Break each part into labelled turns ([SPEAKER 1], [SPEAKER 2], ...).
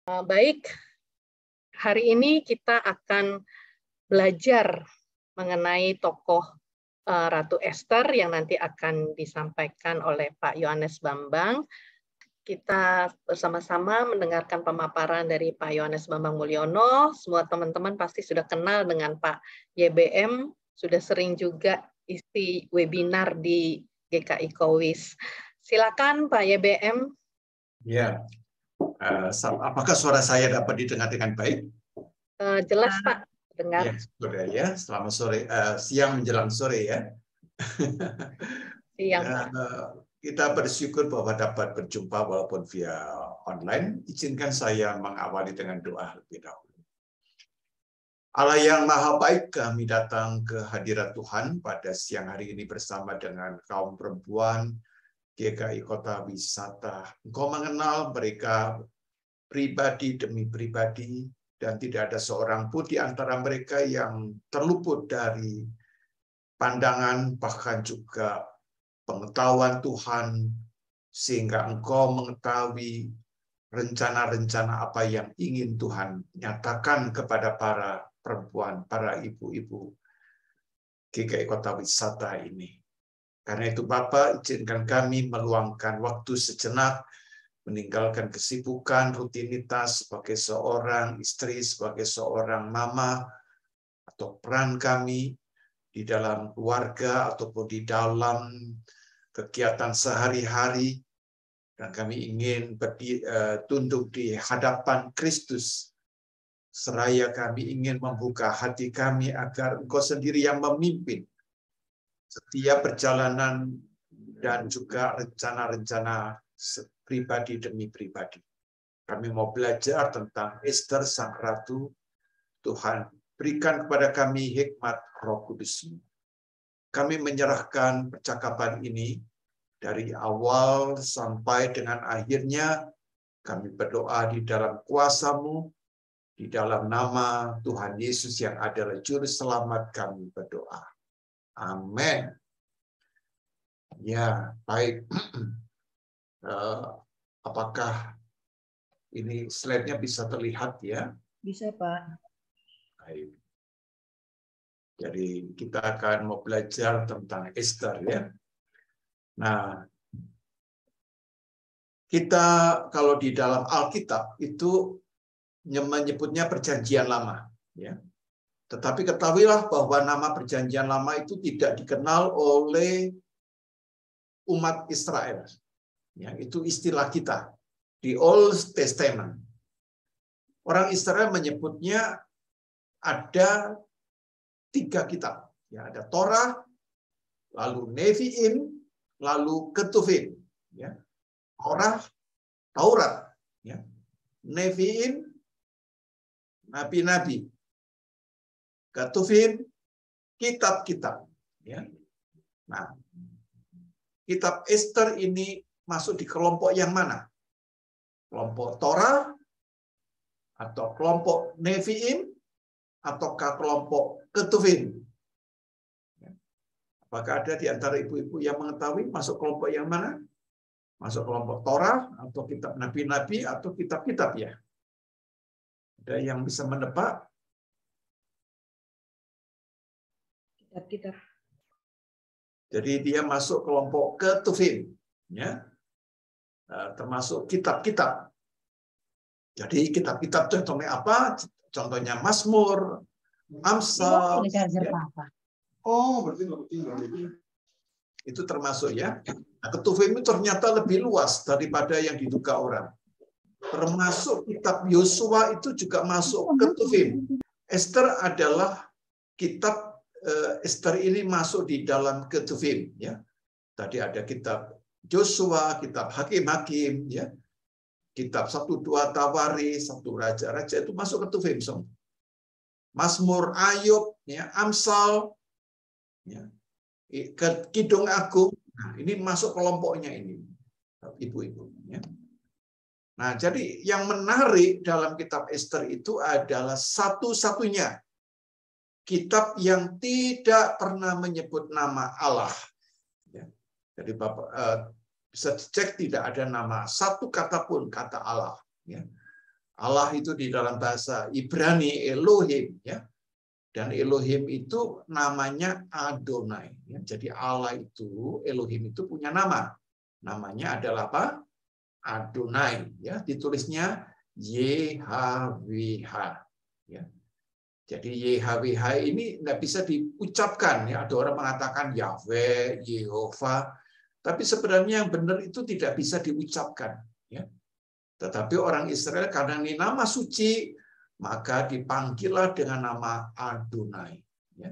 [SPEAKER 1] Baik, hari ini kita akan belajar mengenai tokoh Ratu Ester yang nanti akan disampaikan oleh Pak Yohanes Bambang. Kita bersama-sama mendengarkan pemaparan dari Pak Yohanes Bambang Mulyono. Semua teman-teman pasti sudah kenal dengan Pak YBM, sudah sering juga isi webinar di GKI Kowis. Silakan Pak YBM.
[SPEAKER 2] Ya. Apakah suara saya dapat didengar dengan baik?
[SPEAKER 1] Jelas Pak, dengar.
[SPEAKER 2] Ya, sudah ya. Selamat sore, siang menjelang sore ya.
[SPEAKER 1] Siang,
[SPEAKER 2] Dan, kita bersyukur bahwa dapat berjumpa walaupun via online. Izinkan saya mengawali dengan doa lebih dahulu. Allah yang Maha Baik, kami datang ke hadirat Tuhan pada siang hari ini bersama dengan kaum perempuan GKI Kota Wisata. Engkau mengenal mereka pribadi demi pribadi, dan tidak ada seorang pun di antara mereka yang terluput dari pandangan, bahkan juga pengetahuan Tuhan, sehingga engkau mengetahui rencana-rencana apa yang ingin Tuhan nyatakan kepada para perempuan, para ibu-ibu GKI Kota Wisata ini. Karena itu Bapak, izinkan kami meluangkan waktu sejenak, meninggalkan kesibukan, rutinitas sebagai seorang istri, sebagai seorang mama, atau peran kami di dalam keluarga ataupun di dalam kegiatan sehari-hari, dan kami ingin tunduk di hadapan Kristus, seraya kami ingin membuka hati kami agar Engkau sendiri yang memimpin setiap perjalanan dan juga rencana-rencana pribadi demi pribadi. Kami mau belajar tentang Ester Sang Ratu. Tuhan, berikan kepada kami hikmat Roh Kudus-Mu. Kami menyerahkan percakapan ini dari awal sampai dengan akhirnya. Kami berdoa di dalam kuasa-Mu, di dalam nama Tuhan Yesus yang adalah Juru Selamat kami berdoa. Amin. Ya, baik. Apakah ini slide-nya bisa terlihat ya?
[SPEAKER 3] Bisa, Pak.
[SPEAKER 2] Baik. Jadi kita akan mau belajar tentang Ester ya. Nah, kita kalau di dalam Alkitab itu menyebutnya Perjanjian Lama ya. Tetapi ketahuilah bahwa nama Perjanjian Lama itu tidak dikenal oleh umat Israel. Ya, itu istilah kita di Old Testament. Orang Israel menyebutnya ada 3 kitab. Ya, ada Torah, lalu Nevi'im, lalu Ketuvim. Ya. Torah, Taurat. Ya. Nevi'im, nabi-nabi. Ketuvim, kitab-kitab. Ya. Nah, kitab Ester ini masuk di kelompok yang mana? Kelompok Torah, atau kelompok Nevi'im, ataukah kelompok Ketuvim? Apakah ada di antara ibu-ibu yang mengetahui masuk kelompok yang mana? Masuk kelompok Torah, atau kitab nabi-nabi, atau kitab-kitab ya? Ada yang bisa menebak?
[SPEAKER 3] Kitab-kitab.
[SPEAKER 2] Jadi dia masuk kelompok Ketuvim, ya, termasuk kitab-kitab. Jadi kitab-kitab contohnya apa? Contohnya Mazmur, Amsal. Ya.
[SPEAKER 4] Oh, berarti
[SPEAKER 2] Itu termasuk ya. Nah, Ketuvim itu ternyata lebih luas daripada yang diduga orang. Termasuk kitab Yosua itu juga masuk Ketuvim. Ester adalah kitab Ester ini masuk di dalam Ketuvim ya. Tadi ada kitab Yosua, kitab Hakim-Hakim ya. Kitab 1-2 Tawaris, 1 Raja-Raja itu masuk Ketuvim semua. Mazmur, Ayub ya, Amsal ya. Kidung Agung. Nah, ini masuk kelompoknya ini. Ibu-ibu ya. Nah, jadi yang menarik dalam kitab Ester itu adalah satu-satunya kitab yang tidak pernah menyebut nama Allah. Ya. Jadi Bapak bisa cek tidak ada nama satu kata pun kata Allah. Ya. Allah itu di dalam bahasa Ibrani Elohim, ya. Dan Elohim itu namanya Adonai. Ya. Jadi Allah itu, Elohim itu punya nama. Namanya adalah apa? Adonai. Ya. Ditulisnya YHWH. Ya. Jadi YHWH ini tidak bisa diucapkan. Ya. Ada orang mengatakan Yahweh, Yehova. Tapi sebenarnya yang benar itu tidak bisa diucapkan. Ya. Tetapi orang Israel karena ini nama suci, maka dipanggillah dengan nama Adonai. Ya.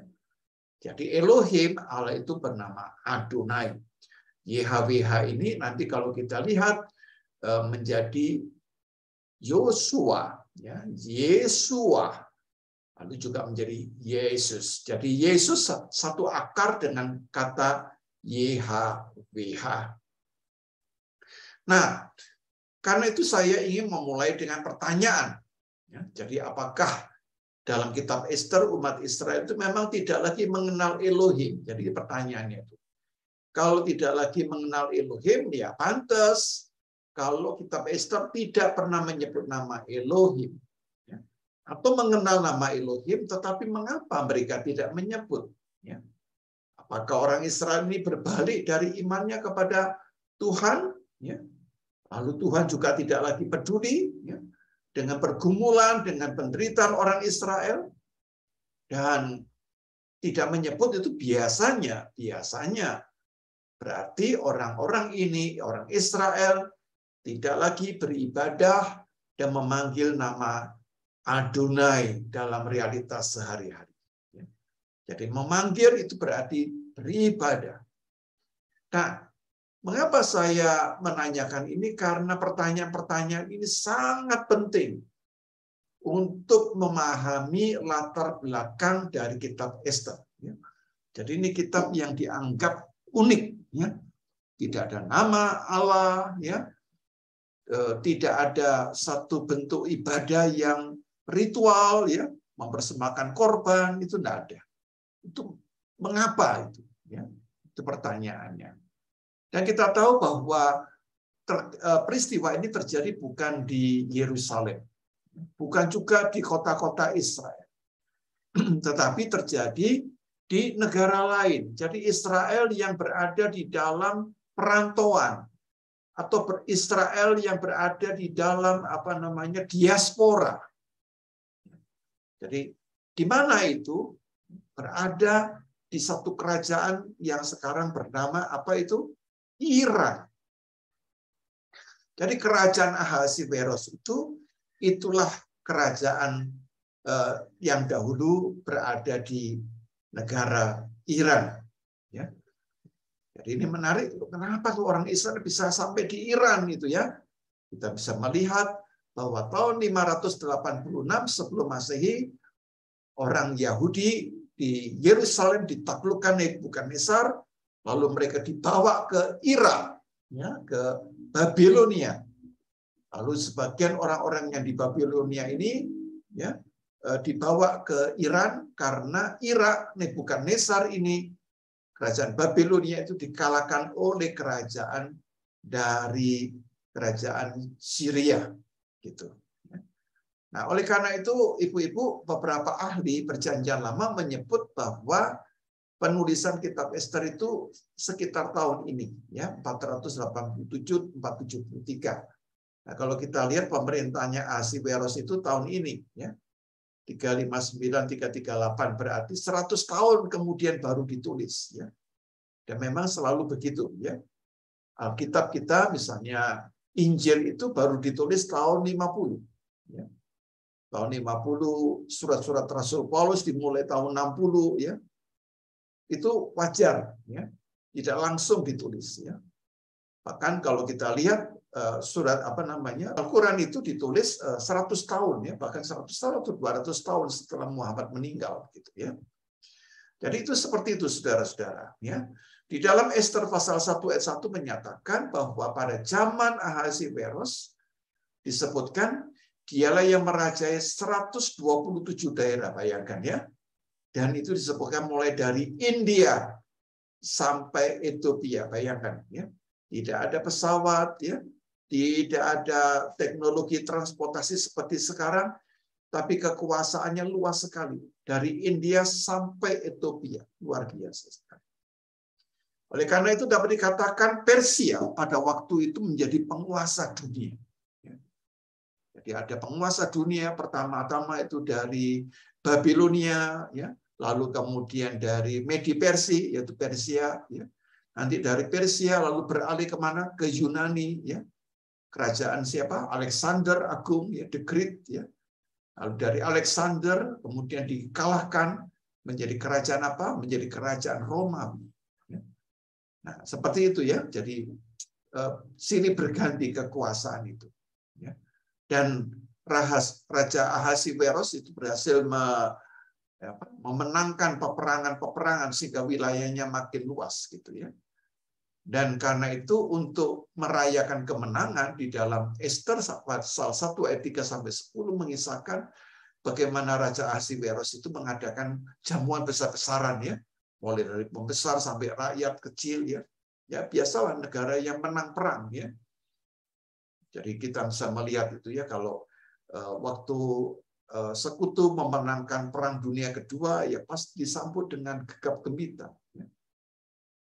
[SPEAKER 2] Jadi Elohim, Allah itu bernama Adonai. YHWH ini nanti kalau kita lihat menjadi Yosua, ya, Yesua, lalu juga menjadi Yesus. Jadi Yesus satu akar dengan kata YHWH. Nah, karena itu saya ingin memulai dengan pertanyaan. Ya, jadi apakah dalam kitab Ester umat Israel itu memang tidak lagi mengenal Elohim? Jadi pertanyaannya itu. Kalau tidak lagi mengenal Elohim, ya pantas. Kalau kitab Ester tidak pernah menyebut nama Elohim. Ya, atau mengenal nama Elohim, tetapi mengapa mereka tidak menyebut? Ya. Apakah orang Israel ini berbalik dari imannya kepada Tuhan? Ya. Lalu Tuhan juga tidak lagi peduli, ya, dengan pergumulan, dengan penderitaan orang Israel, dan tidak menyebut itu biasanya berarti orang-orang ini, orang Israel, tidak lagi beribadah dan memanggil nama Adonai dalam realitas sehari-hari. Jadi memanggil itu berarti beribadah. Nah, mengapa saya menanyakan ini? Karena pertanyaan-pertanyaan ini sangat penting untuk memahami latar belakang dari kitab Ester. Jadi ini kitab yang dianggap unik, ya. Tidak ada nama Allah, ya. Tidak ada satu bentuk ibadah yang ritual, ya, mempersembahkan korban, itu tidak ada. Itu mengapa itu? Ya, itu pertanyaannya. Dan kita tahu bahwa peristiwa ini terjadi bukan di Yerusalem, bukan juga di kota-kota Israel, tetapi terjadi di negara lain. Jadi Israel yang berada di dalam perantauan, atau Israel yang berada di dalam diaspora. Jadi di mana itu? Berada di satu kerajaan yang sekarang bernama apa itu? Iran. Jadi kerajaan Ahasiweros itulah kerajaan yang dahulu berada di negara Iran. Ya. Jadi ini menarik. Kenapa tuh orang Israel bisa sampai di Iran itu ya? Kita bisa melihat bahwa tahun 586 sebelum Masehi orang Yahudi di Yerusalem ditaklukkan Nebukadnezar, lalu mereka dibawa ke Irak, ya, ke Babilonia. Lalu sebagian orang-orang yang di Babilonia ini, ya, dibawa ke Iran karena Irak, Nebukadnezar ini, kerajaan Babilonia itu dikalahkan oleh kerajaan dari kerajaan Syria, gitu. Nah, oleh karena itu, ibu-ibu, beberapa ahli Perjanjian Lama menyebut bahwa penulisan kitab Ester itu sekitar tahun ini, ya, 487-473. Nah, kalau kita lihat pemerintahnya Ahasiweros itu tahun ini, ya, 359-338, berarti 100 tahun kemudian baru ditulis, ya. Dan memang selalu begitu, ya. Alkitab kita misalnya Injil itu baru ditulis tahun 50, ya. Tahun 50, surat-surat Rasul Paulus dimulai tahun 60, ya. Itu wajar, ya. Tidak langsung ditulis, ya. Bahkan kalau kita lihat surat Al-Quran itu ditulis 100 tahun, ya, bahkan 100 tahun atau 200 tahun setelah Muhammad meninggal, gitu, ya. Jadi itu seperti itu, saudara-saudara, ya. Di dalam Ester pasal 1 ayat 1 menyatakan bahwa pada zaman Ahasiweros disebutkan dialah yang merajai 127 daerah, bayangkan, ya. Dan itu disebutkan mulai dari India sampai Ethiopia, bayangkan, ya. Tidak ada pesawat, ya. tidak ada teknologi transportasi seperti sekarang, tapi kekuasaannya luas sekali. Dari India sampai Ethiopia, luar biasa sekali. Oleh karena itu dapat dikatakan Persia pada waktu itu menjadi penguasa dunia. Jadi ada penguasa dunia pertama-tama itu dari Babilonia, ya, lalu kemudian dari Medi Persia, yaitu Persia, ya. Nanti dari Persia lalu beralih kemana? Ke Yunani, ya. Kerajaan siapa? Alexander Agung, ya, the Great, ya. Lalu dari Alexander kemudian dikalahkan menjadi kerajaan apa? Menjadi kerajaan Romawi. Nah, seperti itu ya. Jadi silih berganti kekuasaan itu. Ya. Dan Raja Ahasiweros itu berhasil memenangkan peperangan-peperangan sehingga wilayahnya makin luas gitu ya. Dan karena itu untuk merayakan kemenangan di dalam Ester pasal 1 ayat 3-10 mengisahkan bagaimana Raja Ahasiweros itu mengadakan jamuan besar-besaran ya. Mulai dari pembesar sampai rakyat kecil ya. Ya biasalah negara yang menang perang ya. Jadi kita bisa melihat itu ya kalau waktu sekutu memenangkan perang dunia kedua ya pasti disambut dengan gegap gempita. Ya.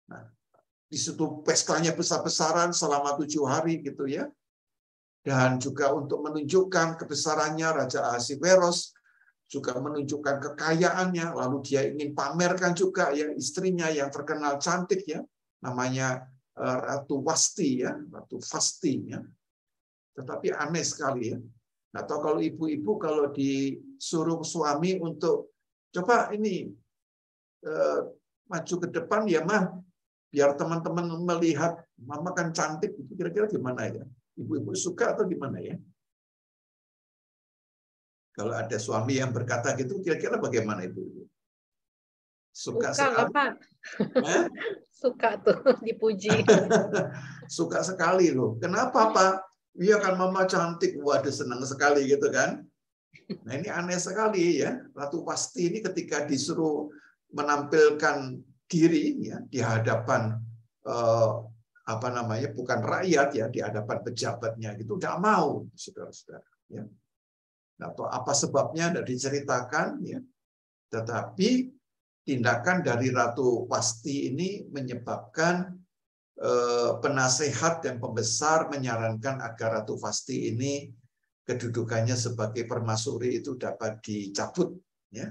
[SPEAKER 2] Nah, di situ pestanya besar-besaran selama 7 hari gitu ya. Dan juga untuk menunjukkan kebesarannya Raja Ahasiweros juga menunjukkan kekayaannya, lalu dia ingin pamerkan juga ya istrinya yang terkenal cantik ya, namanya Ratu Wasti ya, Ratu Vasti ya. Tetapi aneh sekali ya. Atau kalau ibu-ibu kalau disuruh suami untuk coba ini maju ke depan ya mah, biar teman-teman melihat mama kan cantik, itu kira-kira gimana ya? Ibu-ibu suka atau gimana ya? Kalau ada suami yang berkata gitu, kira-kira bagaimana Ibu? Suka sekali.
[SPEAKER 1] Pak. Suka tuh dipuji.
[SPEAKER 2] Suka sekali loh. Kenapa Pak? Iya kan mama cantik. Waduh senang sekali gitu kan. Nah ini aneh sekali ya. Ratu Wasti ini ketika disuruh menampilkan diri ya di hadapan bukan rakyat ya, di hadapan pejabatnya gitu, nggak mau saudara-saudara. Ya. Atau apa sebabnya tidak diceritakan ya, tetapi tindakan dari Ratu Wasti ini menyebabkan penasehat dan pembesar menyarankan agar Ratu Wasti ini kedudukannya sebagai permaisuri itu dapat dicabut ya.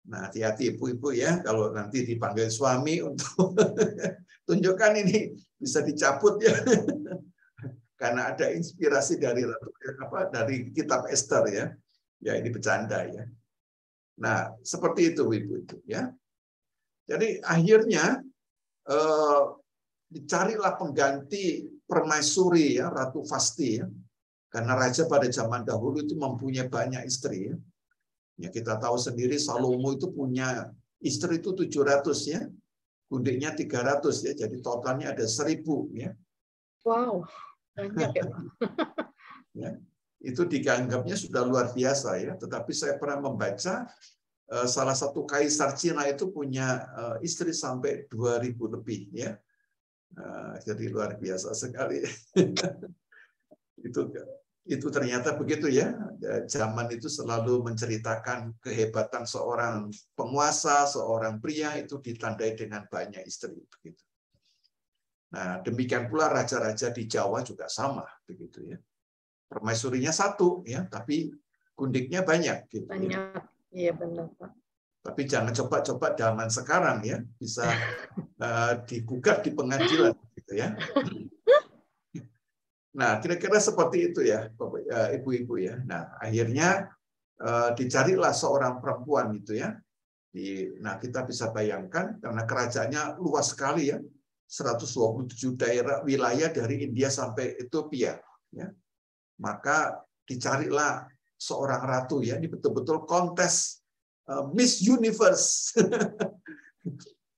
[SPEAKER 2] Nah, hati-hati ibu-ibu ya kalau nanti dipanggil suami untuk tunjukkan ini bisa dicabut ya. Karena ada inspirasi dari kitab Ester ya. Ya ini bercanda ya. Nah, seperti itu Ibu ya. Jadi akhirnya dicarilah pengganti permaisuri ya, Ratu Vasti ya. Karena raja pada zaman dahulu itu mempunyai banyak istri ya. Ya kita tahu sendiri Salomo itu punya istri itu 700 ya. Gundiknya 300 ya. Jadi totalnya ada 1000 ya.
[SPEAKER 1] Wow. Banyak ya, Pak.
[SPEAKER 2] Ya, itu dianggapnya sudah luar biasa ya. Tetapi saya pernah membaca salah satu kaisar Cina itu punya istri sampai 2000 lebih ya. Jadi luar biasa sekali. Itu ternyata begitu ya. Zaman itu selalu menceritakan kehebatan seorang penguasa, seorang pria itu ditandai dengan banyak istri begitu. Nah, demikian pula raja-raja di Jawa juga sama begitu ya. Permaisurinya satu ya, tapi gundiknya banyak gitu.
[SPEAKER 1] Banyak. Iya benar, Pak.
[SPEAKER 2] Tapi jangan coba-coba zaman sekarang ya, bisa digugat di pengadilan gitu ya. Nah, kira-kira seperti itu ya, ibu-ibu ya. Nah, akhirnya dicarilah seorang perempuan gitu ya. Nah, kita bisa bayangkan karena kerajaannya luas sekali ya. 127 daerah wilayah dari India sampai Ethiopia ya. Maka dicarilah seorang ratu ya, ini betul-betul kontes Miss Universe.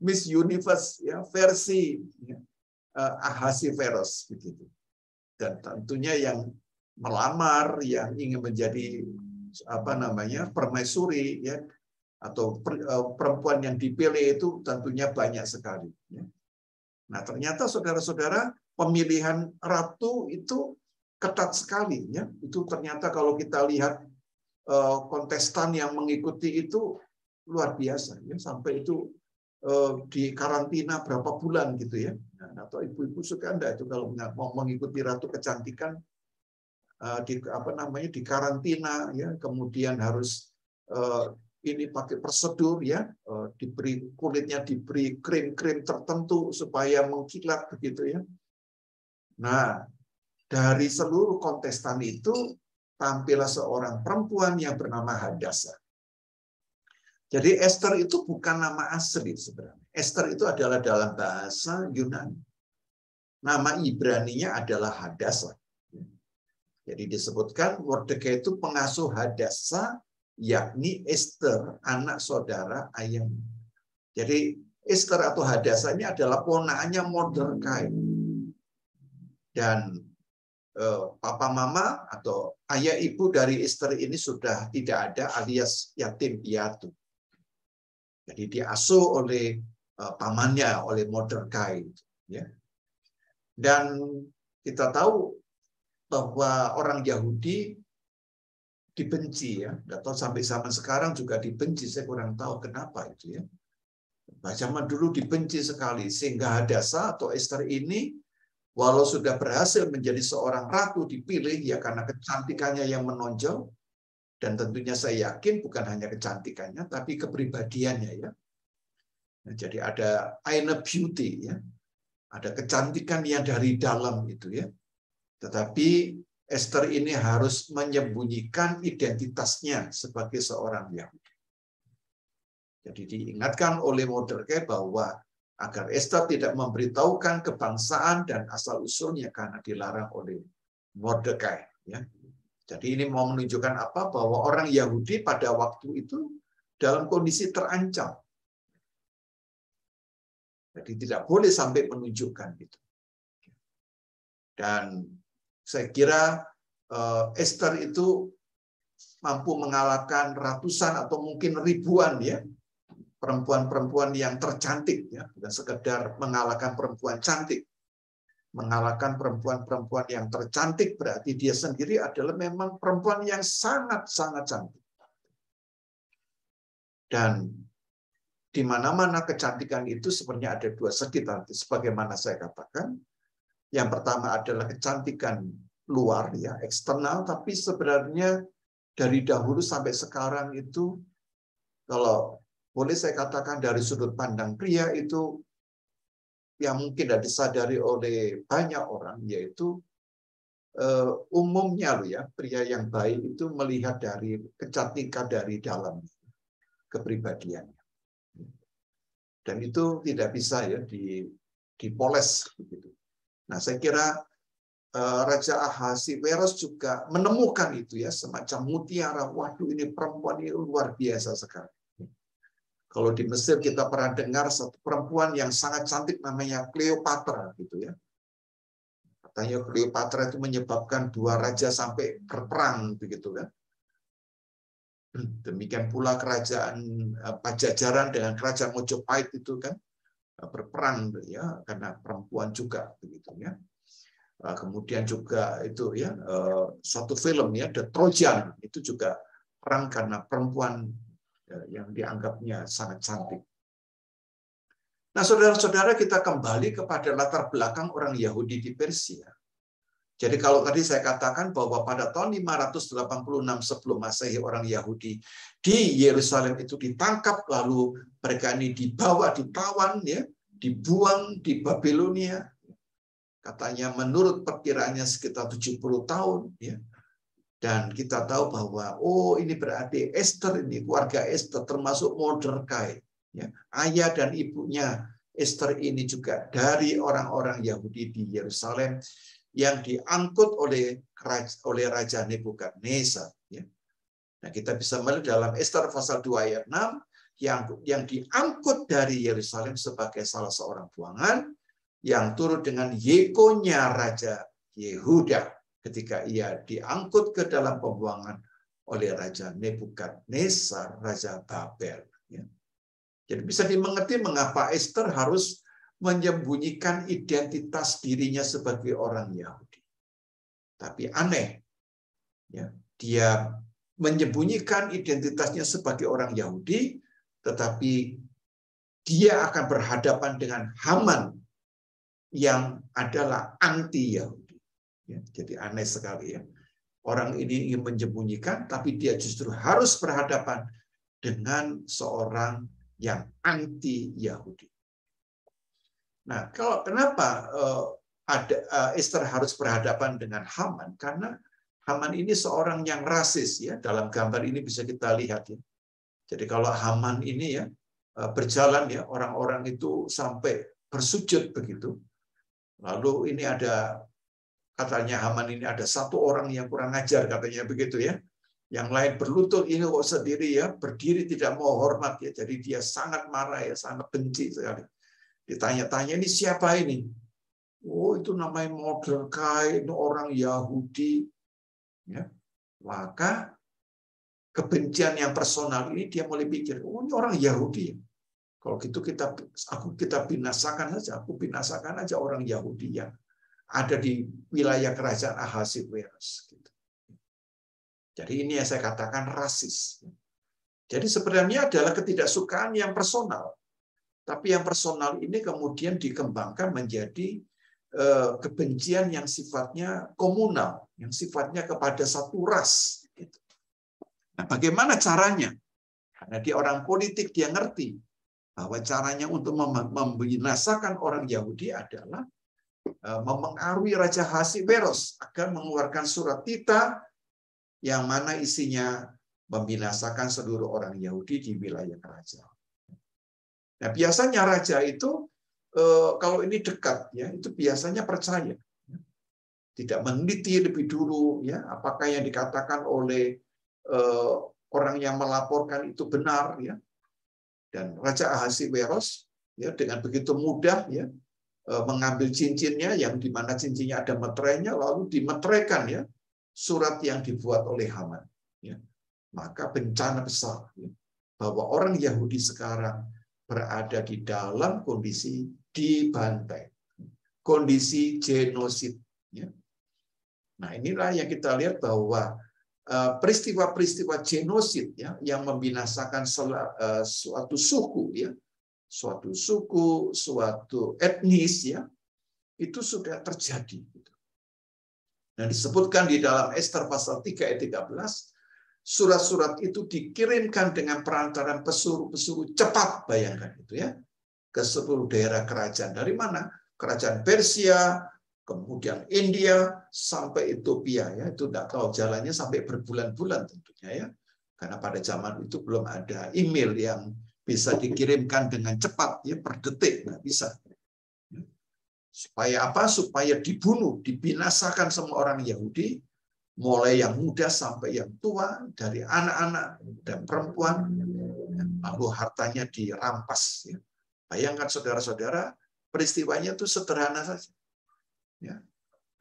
[SPEAKER 2] Miss Universe ya versi ya, Ahasiweros begitu. Dan tentunya yang melamar, yang ingin menjadi permaisuri ya atau perempuan yang dipilih itu tentunya banyak sekali ya. Nah, ternyata saudara-saudara pemilihan ratu itu ketat sekali, ya. Itu ternyata kalau kita lihat kontestan yang mengikuti itu luar biasa, ya. Sampai itu di karantina berapa bulan gitu ya. Nah, atau ibu-ibu suka enggak itu kalau mau mengikuti ratu kecantikan di karantina, ya. Kemudian harus ini pakai prosedur, ya, diberi kulitnya diberi krim-krim tertentu supaya mengkilat begitu ya. Nah, dari seluruh kontestan itu tampillah seorang perempuan yang bernama Hadasa. Jadi Esther itu bukan nama asli sebenarnya. Esther itu adalah dalam bahasa Yunani. Nama Ibraninya adalah Hadasa. Jadi disebutkan Mordekai itu pengasuh Hadasa, yakni Esther, anak saudara ayam. Jadi Esther atau Hadasa ini adalah ponakannya Mordekai. Dan papa mama atau ayah ibu dari Esther ini sudah tidak ada, alias yatim piatu. Jadi diasuh oleh pamannya, oleh Mordekai. Ya. Dan kita tahu bahwa orang Yahudi dibenci, ya. Atau sampai zaman sekarang juga dibenci. Saya kurang tahu kenapa itu, ya. Zaman dulu dibenci sekali, sehingga Hadasa atau Esther ini walau sudah berhasil menjadi seorang ratu dipilih ya karena kecantikannya yang menonjol, dan tentunya saya yakin bukan hanya kecantikannya tapi kepribadiannya, ya. Nah, jadi ada inner beauty, ya. Ada kecantikan yang dari dalam itu, ya. Tetapi Esther ini harus menyembunyikan identitasnya sebagai seorang Yahudi. Jadi diingatkan oleh Mordekai bahwa agar Esther tidak memberitahukan kebangsaan dan asal-usulnya karena dilarang oleh Mordekai. Ya. Jadi ini mau menunjukkan apa? Bahwa orang Yahudi pada waktu itu dalam kondisi terancam. Jadi tidak boleh sampai menunjukkan itu. Dan saya kira Esther itu mampu mengalahkan ratusan atau mungkin ribuan, ya, perempuan-perempuan yang tercantik, ya, bukan sekedar mengalahkan perempuan cantik. Mengalahkan perempuan-perempuan yang tercantik berarti dia sendiri adalah memang perempuan yang sangat-sangat cantik. Dan di mana-mana kecantikan itu sebenarnya ada dua segi tadi, sebagaimana saya katakan. Yang pertama adalah kecantikan luar, ya, eksternal, tapi sebenarnya dari dahulu sampai sekarang itu, kalau boleh saya katakan dari sudut pandang pria itu yang mungkin tidak disadari oleh banyak orang, yaitu umumnya loh, ya, pria yang baik itu melihat dari kecantikan dari dalam kepribadiannya. Dan itu tidak bisa, ya, dipoles begitu. Nah, saya kira Raja Ahasiweros juga menemukan itu, ya, semacam mutiara. Waduh, ini perempuan ini luar biasa sekali. Kalau di Mesir kita pernah dengar satu perempuan yang sangat cantik namanya Cleopatra, gitu, ya. Katanya Cleopatra itu menyebabkan dua raja sampai berperang, begitu kan. Demikian pula kerajaan Pajajaran dengan kerajaan Mojopahit itu kan berperang, ya, karena perempuan juga, begitu, ya. Kemudian juga itu, ya, satu film, ya, The Trojan, itu juga perang karena perempuan yang dianggapnya sangat cantik. Nah, saudara-saudara, kita kembali kepada latar belakang orang Yahudi di Persia. Jadi kalau tadi saya katakan bahwa pada tahun 586 sebelum Masehi orang Yahudi di Yerusalem itu ditangkap, lalu mereka ini dibawa, ditawan, ya, dibuang di Babilonia. Katanya menurut perkiraannya sekitar 70 tahun, ya. Dan kita tahu bahwa ini berarti Esther ini, keluarga Esther termasuk Mordekai, ya. Ayah dan ibunya Esther ini juga dari orang-orang Yahudi di Yerusalem yang diangkut oleh Raja Nebukadnezar, ya. Nah, kita bisa melihat dalam Esther pasal 2 ayat 6 yang diangkut dari Yerusalem sebagai salah seorang buangan yang turut dengan Yekonya Raja Yehuda ketika ia diangkut ke dalam pembuangan oleh Raja Nebukadnezar, Raja Babel. Ya. Jadi bisa dimengerti mengapa Esther harus menyembunyikan identitas dirinya sebagai orang Yahudi. Tapi aneh, ya, dia menyembunyikan identitasnya sebagai orang Yahudi, tetapi dia akan berhadapan dengan Haman yang adalah anti-Yahudi. Ya, jadi aneh sekali ya. Orang ini ingin menyembunyikan, tapi dia justru harus berhadapan dengan seorang yang anti-Yahudi. Nah, kenapa Esther harus berhadapan dengan Haman? Karena Haman ini seorang yang rasis ya. Dalam gambar ini bisa kita lihat ya. Jadi kalau Haman ini ya berjalan ya, orang-orang itu sampai bersujud begitu. Lalu ini ada katanya Haman ini ada satu orang yang kurang ajar katanya begitu ya. Yang lain berlutut, ini kok sendiri ya, berdiri tidak mau hormat ya. Jadi dia sangat marah ya, sangat benci sekali. Ditanya-tanya ini siapa ini? Oh, itu namanya Mordekai, itu orang Yahudi. Ya. Maka kebencian yang personal ini dia mulai pikir, oh ini orang Yahudi. Kalau gitu kita binasakan saja, aku binasakan aja orang Yahudi yang ada di wilayah kerajaan Ahasiweros. Gitu. Jadi ini yang saya katakan rasis. Jadi sebenarnya adalah ketidaksukaan yang personal. Tapi yang personal ini kemudian dikembangkan menjadi kebencian yang sifatnya komunal, yang sifatnya kepada satu ras. Nah, bagaimana caranya? Karena dia orang politik, dia ngerti bahwa caranya untuk membinasakan orang Yahudi adalah memengaruhi Raja Ahasiweros agar mengeluarkan surat titah yang mana isinya membinasakan seluruh orang Yahudi di wilayah kerajaan. Nah, biasanya raja itu kalau ini dekat ya, itu biasanya percaya. Tidak meneliti lebih dulu ya, apakah yang dikatakan oleh orang yang melaporkan itu benar ya. Dan Raja Ahasiweros ya dengan begitu mudah ya mengambil cincinnya yang di mana cincinnya ada meterainya lalu dimeteraikan ya surat yang dibuat oleh Haman ya. Maka bencana besar ya, bahwa orang Yahudi sekarang berada di dalam kondisi dibantai, kondisi genosid. Ya. Nah inilah yang kita lihat bahwa peristiwa-peristiwa genosid ya, yang membinasakan suatu suku, ya, suatu suku, suatu etnis, ya, itu sudah terjadi. Dan disebutkan di dalam Esther pasal 3 ayat 13, surat-surat itu dikirimkan dengan perantaran pesuruh-pesuruh cepat, bayangkan itu ya, ke seluruh daerah kerajaan. Dari mana? Kerajaan Persia, kemudian India, sampai Ethiopia. Ya, itu tidak tahu jalannya sampai berbulan-bulan tentunya ya. Karena pada zaman itu belum ada email yang bisa dikirimkan dengan cepat ya per detik, nggak bisa. Supaya apa? Supaya dibunuh, dibinasakan semua orang Yahudi, mulai yang muda sampai yang tua, dari anak-anak dan perempuan, lalu hartanya dirampas. Ya. Bayangkan saudara-saudara, peristiwanya itu sederhana saja. Ya.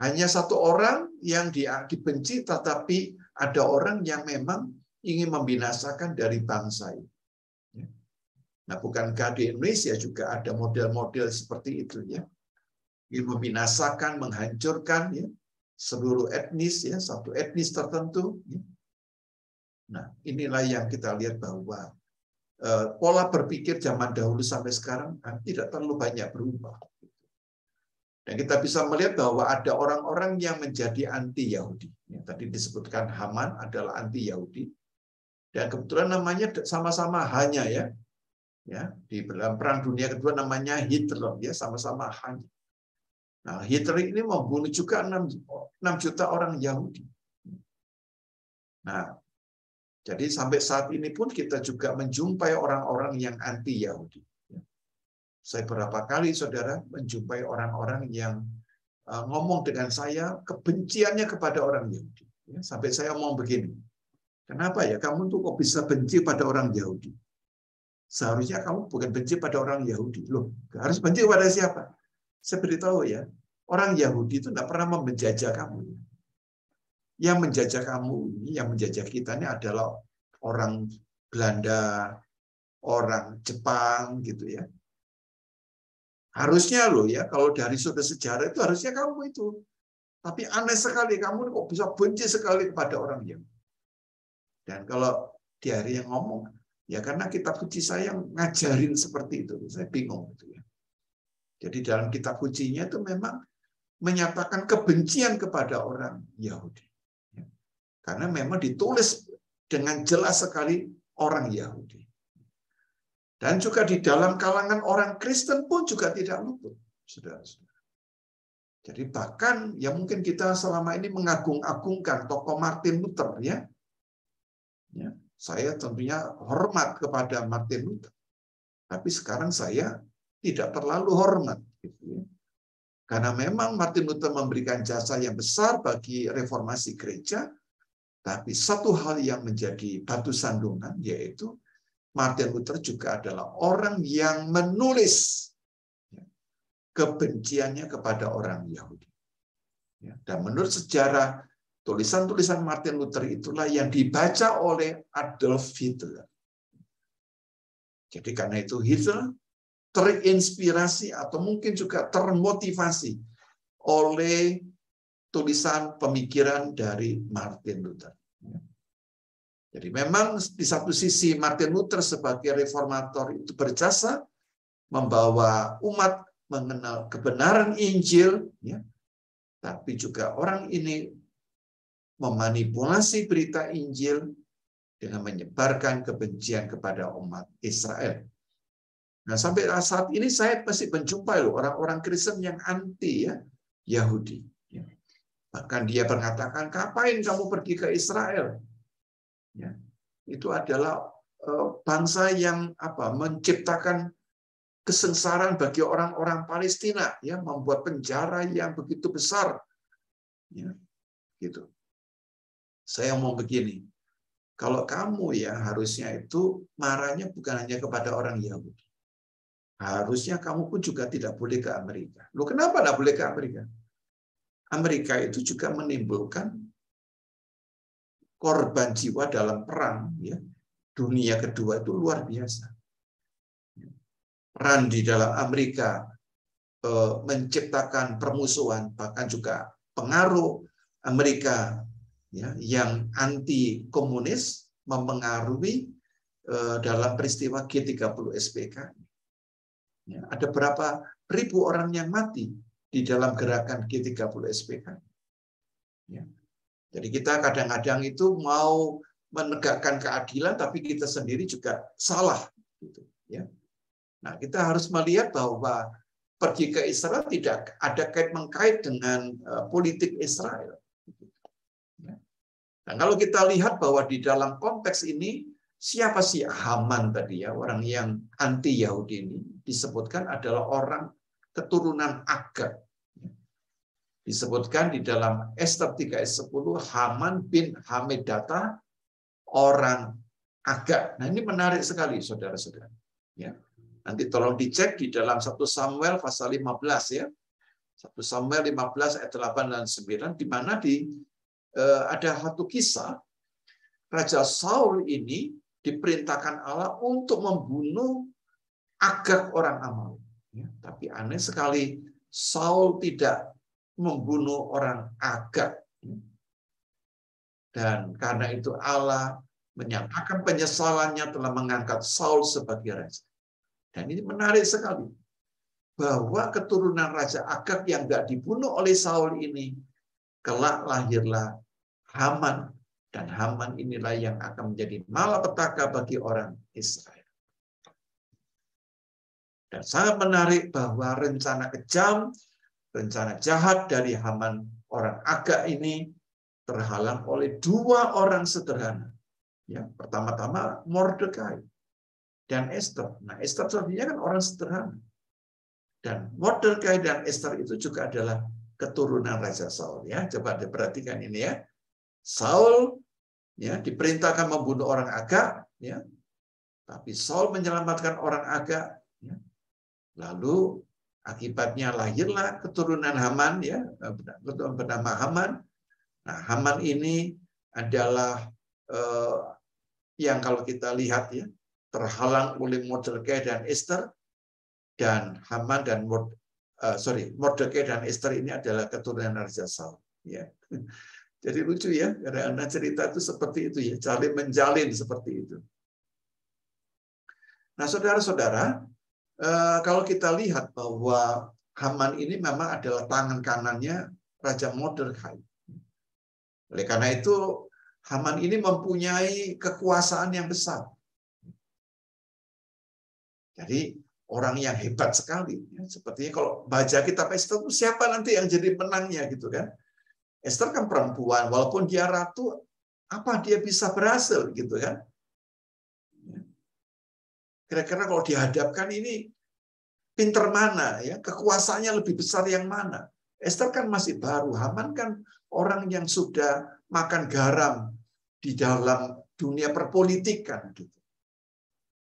[SPEAKER 2] Hanya satu orang yang dibenci, tetapi ada orang yang memang ingin membinasakan dari bangsa ini. Ya. Nah, bukankah di Indonesia juga ada model-model seperti itu ya? Ingin membinasakan, menghancurkan ya, seluruh etnis ya, satu etnis tertentu. Ya. Nah, inilah yang kita lihat bahwa pola berpikir zaman dahulu sampai sekarang tidak terlalu banyak berubah. Dan kita bisa melihat bahwa ada orang-orang yang menjadi anti-Yahudi. Ya, tadi disebutkan Haman adalah anti-Yahudi. Dan kebetulan namanya sama-sama hanya ya. Ya, di dalam Perang Dunia Kedua namanya Hitler ya, sama-sama hanya. Nah, Hitler ini membunuh juga 6 juta orang Yahudi. Nah, jadi sampai saat ini pun kita juga menjumpai orang-orang yang anti-Yahudi. Saya berapa kali, saudara, menjumpai orang-orang yang ngomong dengan saya kebenciannya kepada orang Yahudi. Sampai saya ngomong begini, kenapa ya kamu tuh kok bisa benci pada orang Yahudi? Seharusnya kamu bukan benci pada orang Yahudi. Loh, harus benci pada siapa? Saya beritahu ya, orang Yahudi itu tidak pernah menjajah kamu. Yang menjajah kamu ini, yang menjajah kita ini adalah orang Belanda, orang Jepang, gitu ya. Harusnya loh ya, kalau dari sudut sejarah itu harusnya kamu itu. Tapi aneh sekali, kamu kok bisa benci sekali kepada orang Yahudi. Dan kalau di hari yang ngomong, ya karena kitab suci saya ngajarin seperti itu. Saya bingung gitu ya. Jadi dalam kitab sucinya itu memang menyatakan kebencian kepada orang Yahudi. Karena memang ditulis dengan jelas sekali orang Yahudi. Dan juga di dalam kalangan orang Kristen pun juga tidak luput, saudara-saudara. Jadi bahkan ya mungkin kita selama ini mengagung-agungkan tokoh Martin Luther ya. Saya tentunya hormat kepada Martin Luther. Tapi sekarang saya tidak terlalu hormat gitu ya. Karena memang Martin Luther memberikan jasa yang besar bagi reformasi gereja, tapi satu hal yang menjadi batu sandungan yaitu Martin Luther juga adalah orang yang menulis kebenciannya kepada orang Yahudi. Dan menurut sejarah, tulisan-tulisan Martin Luther itulah yang dibaca oleh Adolf Hitler. Jadi karena itu Hitler terinspirasi atau mungkin juga termotivasi oleh tulisan pemikiran dari Martin Luther. Jadi memang di satu sisi Martin Luther sebagai reformator itu berjasa membawa umat mengenal kebenaran Injil, ya. Tapi juga orang ini memanipulasi berita Injil dengan menyebarkan kebencian kepada umat Israel. Nah, sampai saat ini saya masih menjumpai orang-orang Kristen yang anti ya Yahudi. Bahkan dia mengatakan, "Ngapain kamu pergi ke Israel?" Ya, itu adalah bangsa yang menciptakan kesengsaraan bagi orang-orang Palestina, ya, membuat penjara yang begitu besar, ya, gitu. Saya mau begini, kalau kamu ya harusnya itu marahnya bukan hanya kepada orang Yahudi, harusnya kamu pun juga tidak boleh ke Amerika. Loh, kenapa tidak boleh ke Amerika? Amerika itu juga menimbulkan korban jiwa dalam perang ya dunia kedua itu luar biasa. Perang di dalam Amerika menciptakan permusuhan, bahkan juga pengaruh Amerika ya yang anti komunis mempengaruhi dalam peristiwa G30 SPK. Ya, ada berapa ribu orang yang mati di dalam gerakan G30 SPK. Ya. Jadi kita kadang-kadang itu mau menegakkan keadilan, tapi kita sendiri juga salah. Gitu, ya. Nah, kita harus melihat bahwa pergi ke Israel tidak ada kait-mengkait dengan politik Israel. Ya. Nah, kalau kita lihat bahwa di dalam konteks ini, siapa sih Haman tadi ya, orang yang anti Yahudi ini disebutkan adalah orang keturunan Agag. Disebutkan di dalam Ester 3 ayat 10, Haman bin Hamedata, orang Agag. Nah, ini menarik sekali, saudara-saudara. Ya. Nanti tolong dicek di dalam 1 Samuel pasal 15 ya. 1 Samuel 15 ayat 8 dan 9, di mana ada satu kisah Raja Saul ini diperintahkan Allah untuk membunuh Agag orang Amalek. Ya, tapi aneh sekali, Saul tidak membunuh orang Agag. Dan karena itu Allah menyatakan penyesalannya telah mengangkat Saul sebagai raja. Dan ini menarik sekali. Bahwa keturunan Raja Agag yang tidak dibunuh oleh Saul ini, kelak lahirlah Haman. Dan Haman inilah yang akan menjadi malapetaka bagi orang Israel. Dan sangat menarik bahwa rencana kejam, rencana jahat dari Haman orang Agag ini terhalang oleh dua orang sederhana. Ya, pertama-tama Mordekai dan Ester. Nah, Ester sebenarnya kan orang sederhana. Dan Mordekai dan Ester itu juga adalah keturunan Raja Saul. Ya, coba diperhatikan ini ya. Saul ya diperintahkan membunuh orang Agag, ya, tapi Saul menyelamatkan orang Agag. Ya. Lalu akibatnya lahirlah keturunan Haman, ya, bernama Haman. Nah, Haman ini adalah yang kalau kita lihat ya terhalang oleh Mordekai dan Ester, Dan Haman dan Mordekai dan Esther ini adalah keturunan Raja Saul. Ya. Jadi lucu ya, karena cerita itu seperti itu ya, saling menjalin seperti itu. Nah, saudara-saudara, kalau kita lihat bahwa Haman ini memang adalah tangan kanannya Raja Mordekai. Oleh karena itu, Haman ini mempunyai kekuasaan yang besar. Jadi orang yang hebat sekali. Sepertinya kalau baca kitab Esther itu siapa nanti yang jadi menangnya gitu kan? Esther kan perempuan, walaupun dia ratu, apa dia bisa berhasil gitu kan? Kira-kira kalau dihadapkan ini pinter mana ya? Kekuasaannya lebih besar yang mana? Esther kan masih baru, Haman kan orang yang sudah makan garam di dalam dunia perpolitikan gitu.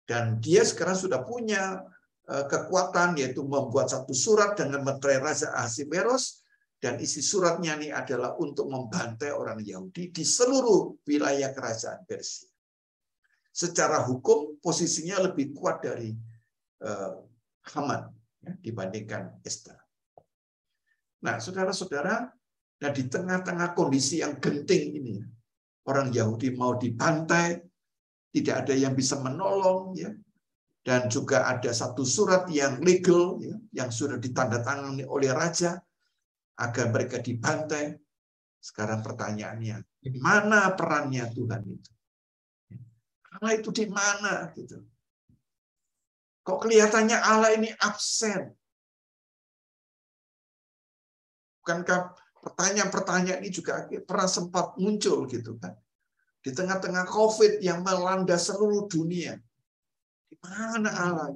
[SPEAKER 2] Dan dia sekarang sudah punya kekuatan, yaitu membuat satu surat dengan meterai Raja Ahasveros, dan isi suratnya ini adalah untuk membantai orang Yahudi di seluruh wilayah kerajaan Persia. Secara hukum posisinya lebih kuat dari Haman ya, dibandingkan Esther. Nah, saudara-saudara, dan di tengah-tengah kondisi yang genting ini, orang Yahudi mau dibantai, tidak ada yang bisa menolong, ya. Dan juga ada satu surat yang legal ya, yang sudah ditandatangani oleh raja agar mereka dibantai. Sekarang pertanyaannya, di mana perannya Tuhan itu? Allah itu di mana gitu? Kok kelihatannya Allah ini absen? Bukankah pertanyaan-pertanyaan ini juga pernah sempat muncul gitu kan? Di tengah-tengah COVID yang melanda seluruh dunia. Di mana Allah?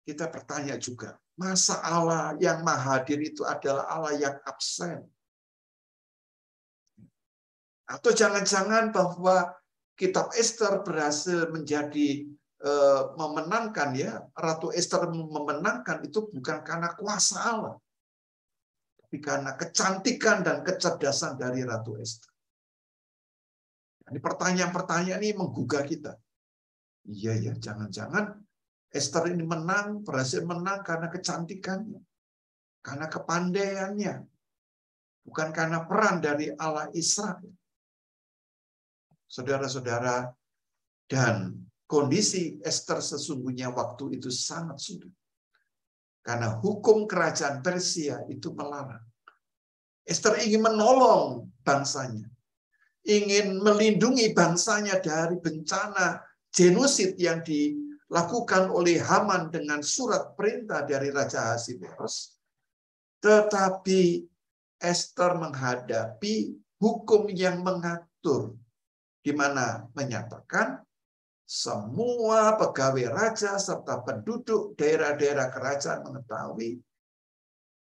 [SPEAKER 2] Kita bertanya juga, masa Allah yang Maha Hadir itu adalah Allah yang absen? Atau jangan-jangan bahwa kitab Esther berhasil menjadi memenangkan ya, Ratu Esther memenangkan itu bukan karena kuasa Allah, tapi karena kecantikan dan kecerdasan dari Ratu Esther. Ini pertanyaan-pertanyaan ini menggugah kita. Iya ya, jangan-jangan Esther ini berhasil menang karena kecantikannya, karena kepandaiannya, bukan karena peran dari Allah Israel. Saudara-saudara, dan kondisi Esther sesungguhnya waktu itu sangat sulit. Karena hukum kerajaan Persia itu melarang. Esther ingin menolong bangsanya, ingin melindungi bangsanya dari bencana genosid yang dilakukan oleh Haman dengan surat perintah dari Raja Ahasveros. Tetapi Esther menghadapi hukum yang mengatur, di mana menyatakan semua pegawai raja serta penduduk daerah-daerah kerajaan mengetahui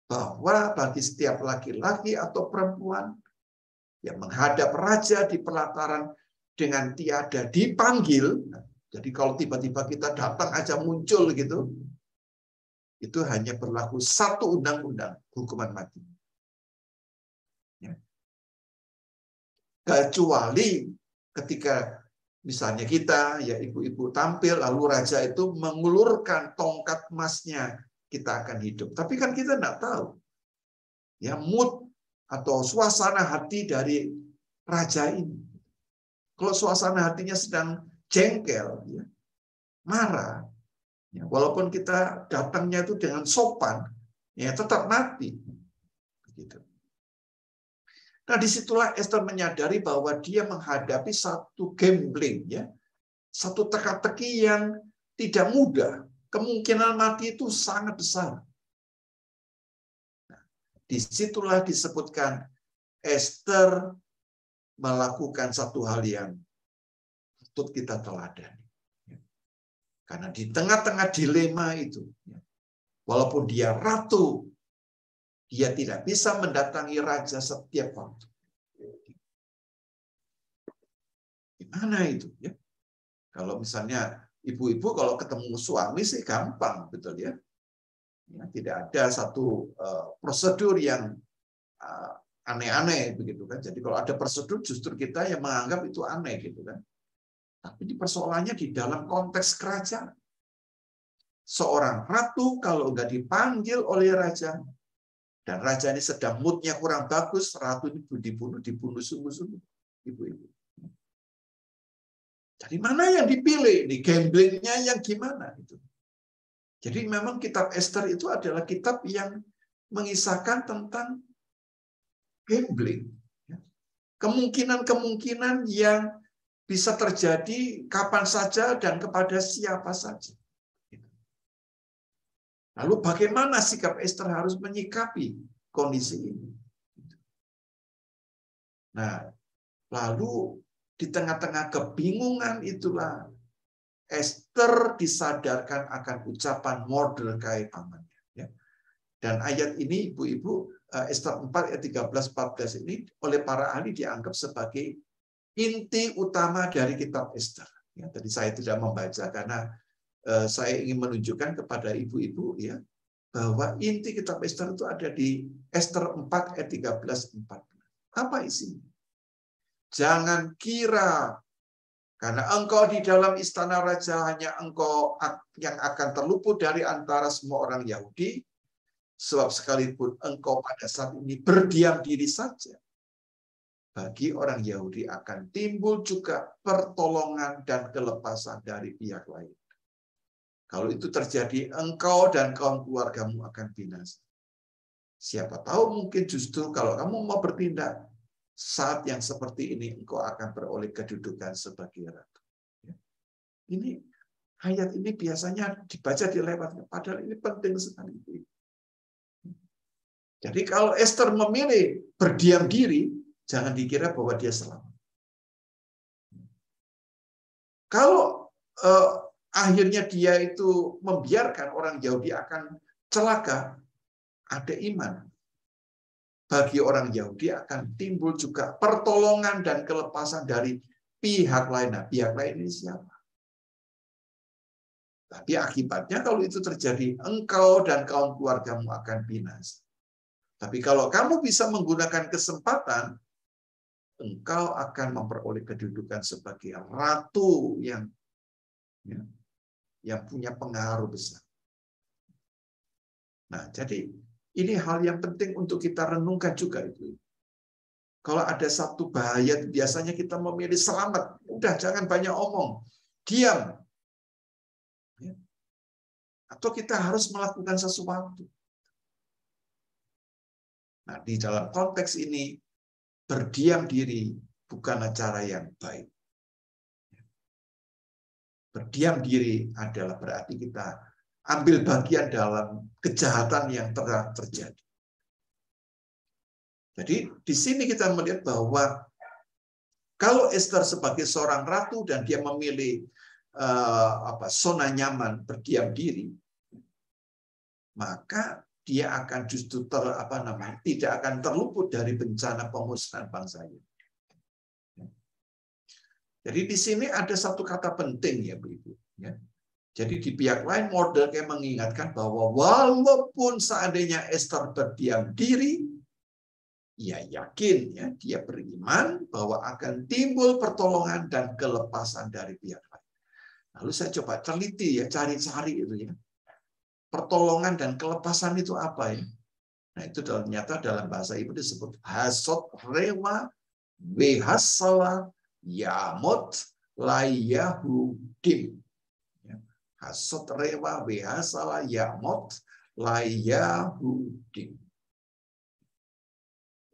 [SPEAKER 2] bahwa bagi setiap laki-laki atau perempuan yang menghadap raja di pelataran dengan tiada dipanggil, jadi kalau tiba-tiba kita datang aja muncul gitu, itu hanya berlaku satu undang-undang, hukuman mati. Ya. Kecuali ketika misalnya kita, ya ibu-ibu tampil, lalu raja itu mengulurkan tongkat emasnya, kita akan hidup. Tapi kan kita tidak tahu, ya mood atau suasana hati dari raja ini. Kalau suasana hatinya sedang jengkel, ya, marah, ya, walaupun kita datangnya itu dengan sopan, ya tetap mati. Begitu. Nah, disitulah Esther menyadari bahwa dia menghadapi satu gambling, ya, satu teka-teki yang tidak mudah. Kemungkinan mati itu sangat besar. Nah, disitulah disebutkan Esther melakukan satu hal yang patut kita teladani. Karena di tengah-tengah dilema itu, walaupun dia ratu, dia tidak bisa mendatangi raja setiap waktu. Gimana itu? Ya? Kalau misalnya ibu-ibu kalau ketemu suami sih gampang, betul ya? Ya, tidak ada satu prosedur yang aneh-aneh begitu kan. Jadi kalau ada prosedur justru kita yang menganggap itu aneh gitu kan. Tapi persoalannya di dalam konteks kerajaan. Seorang ratu kalau nggak dipanggil oleh raja, dan raja ini sedang moodnya kurang bagus, ratu ini dibunuh sungguh-sungguh. Ibu-ibu. Jadi mana yang dipilih? Ini gamblingnya yang gimana? Itu. Jadi memang kitab Ester itu adalah kitab yang mengisahkan tentang gambling. Kemungkinan-kemungkinan yang bisa terjadi kapan saja dan kepada siapa saja. Lalu bagaimana sikap Ester harus menyikapi kondisi ini? Nah, lalu di tengah-tengah kebingungan itulah Ester disadarkan akan ucapan Mordekai pamannya. Ya. Dan ayat ini, ibu-ibu, Ester 4 ayat 13-14 ini oleh para ahli dianggap sebagai inti utama dari kitab Ester. Ya, tadi saya tidak membaca karena saya ingin menunjukkan kepada ibu-ibu ya bahwa inti kitab Ester itu ada di Ester 4 ayat 13-14. Apa isinya? Jangan kira karena engkau di dalam istana raja hanya engkau yang akan terluput dari antara semua orang Yahudi, sebab sekalipun engkau pada saat ini berdiam diri saja, bagi orang Yahudi akan timbul juga pertolongan dan kelepasan dari pihak lain. Kalau itu terjadi, engkau dan kaum keluargamu akan binasa. Siapa tahu mungkin justru kalau kamu mau bertindak, saat yang seperti ini engkau akan beroleh kedudukan sebagai ratu. Ini ayat ini biasanya dibaca dilewatkan, padahal ini penting sekali. Jadi kalau Ester memilih berdiam diri, jangan dikira bahwa dia selamat. Kalau akhirnya dia itu membiarkan orang Yahudi akan celaka, ada iman. Bagi orang Yahudi akan timbul juga pertolongan dan kelepasan dari pihak lain. Nah, pihak lain ini siapa? Tapi akibatnya kalau itu terjadi, engkau dan kaum keluargamu akan binasa. Tapi kalau kamu bisa menggunakan kesempatan, engkau akan memperoleh kedudukan sebagai ratu yang punya pengaruh besar. Nah, jadi ini hal yang penting untuk kita renungkan juga itu. Kalau ada satu bahaya, biasanya kita memilih selamat. Udah, jangan banyak omong. Diam. Atau kita harus melakukan sesuatu. Nah, di dalam konteks ini, berdiam diri bukanlah cara yang baik. Berdiam diri adalah berarti kita ambil bagian dalam kejahatan yang telah terjadi. Jadi di sini kita melihat bahwa kalau Ester sebagai seorang ratu dan dia memilih zona nyaman berdiam diri, maka dia akan justru tidak akan terluput dari bencana pemusnahan bangsa ini. Jadi di sini ada satu kata penting ya, Bu-Ibu. Ya. Jadi di pihak lain Mordekai mengingatkan bahwa walaupun seandainya Ester berdiam diri, ia yakin ya dia beriman bahwa akan timbul pertolongan dan kelepasan dari pihak lain. Lalu saya coba teliti ya, cari-cari itu ya. Pertolongan dan kelepasan itu apa ya? Nah, itu ternyata dalam bahasa Ibrani disebut hasot rewa behasala yamot layahudim. Hasot rewa behasala yamot layahudim.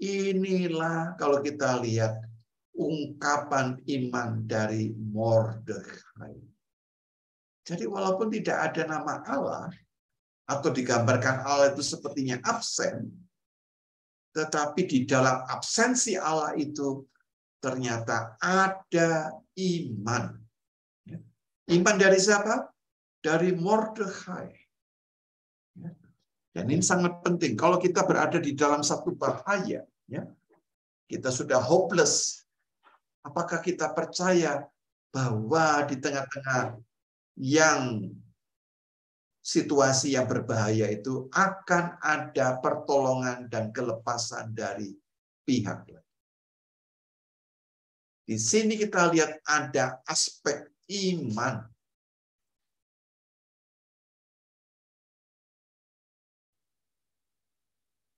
[SPEAKER 2] Inilah kalau kita lihat ungkapan iman dari Mordekai. Jadi walaupun tidak ada nama Allah atau digambarkan Allah itu sepertinya absen, tetapi di dalam absensi Allah itu ternyata ada iman. Iman dari siapa? Dari Mordekai. Dan ini sangat penting. Kalau kita berada di dalam satu bahaya, ya, kita sudah hopeless. Apakah kita percaya bahwa di tengah-tengah yang situasi yang berbahaya itu akan ada pertolongan dan kelepasan dari pihak lain? Di sini kita lihat ada aspek iman.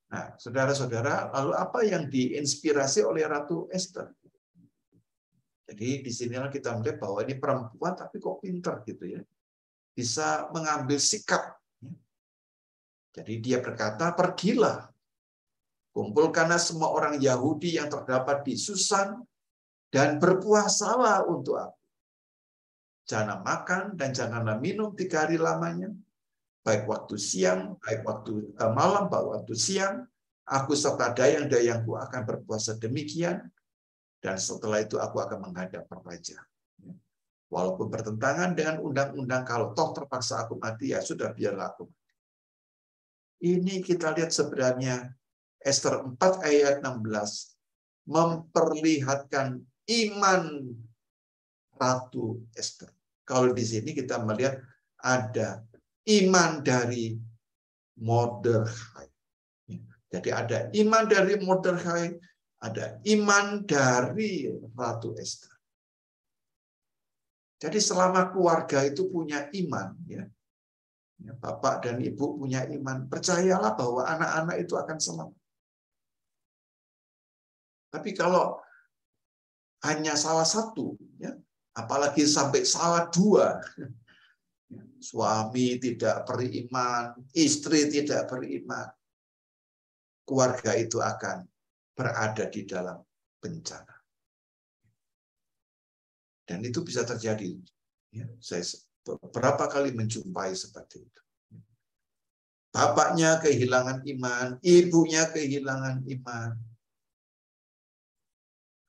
[SPEAKER 2] Nah, saudara-saudara, lalu apa yang diinspirasi oleh Ratu Esther? Jadi di sinilah kita melihat bahwa ini perempuan tapi kok pintar gitu ya. Bisa mengambil sikap. Jadi dia berkata, pergilah. Kumpulkanlah semua orang Yahudi yang terdapat di Susan dan berpuasalah untuk aku. Jangan makan dan janganlah minum 3 hari lamanya. Baik waktu siang, baik waktu malam, baik waktu siang. Aku serta dayang-dayangku akan berpuasa demikian. Dan setelah itu aku akan menghadap raja. Walaupun bertentangan dengan undang-undang, kalau toh terpaksa aku mati, ya sudah biarlah aku mati. Ini kita lihat sebenarnya Esther 4 ayat 16 memperlihatkan iman Ratu Esther. Kalau di sini kita melihat ada iman dari Mordekhai. Jadi ada iman dari Mordekhai, ada iman dari Ratu Esther. Jadi selama keluarga itu punya iman, ya, bapak dan ibu punya iman, percayalah bahwa anak-anak itu akan selamat. Tapi kalau hanya salah satu, ya, apalagi sampai salah 2, suami tidak beriman, istri tidak beriman, keluarga itu akan berada di dalam bencana. Dan itu bisa terjadi. Ya, saya beberapa kali menjumpai seperti itu. Bapaknya kehilangan iman, ibunya kehilangan iman,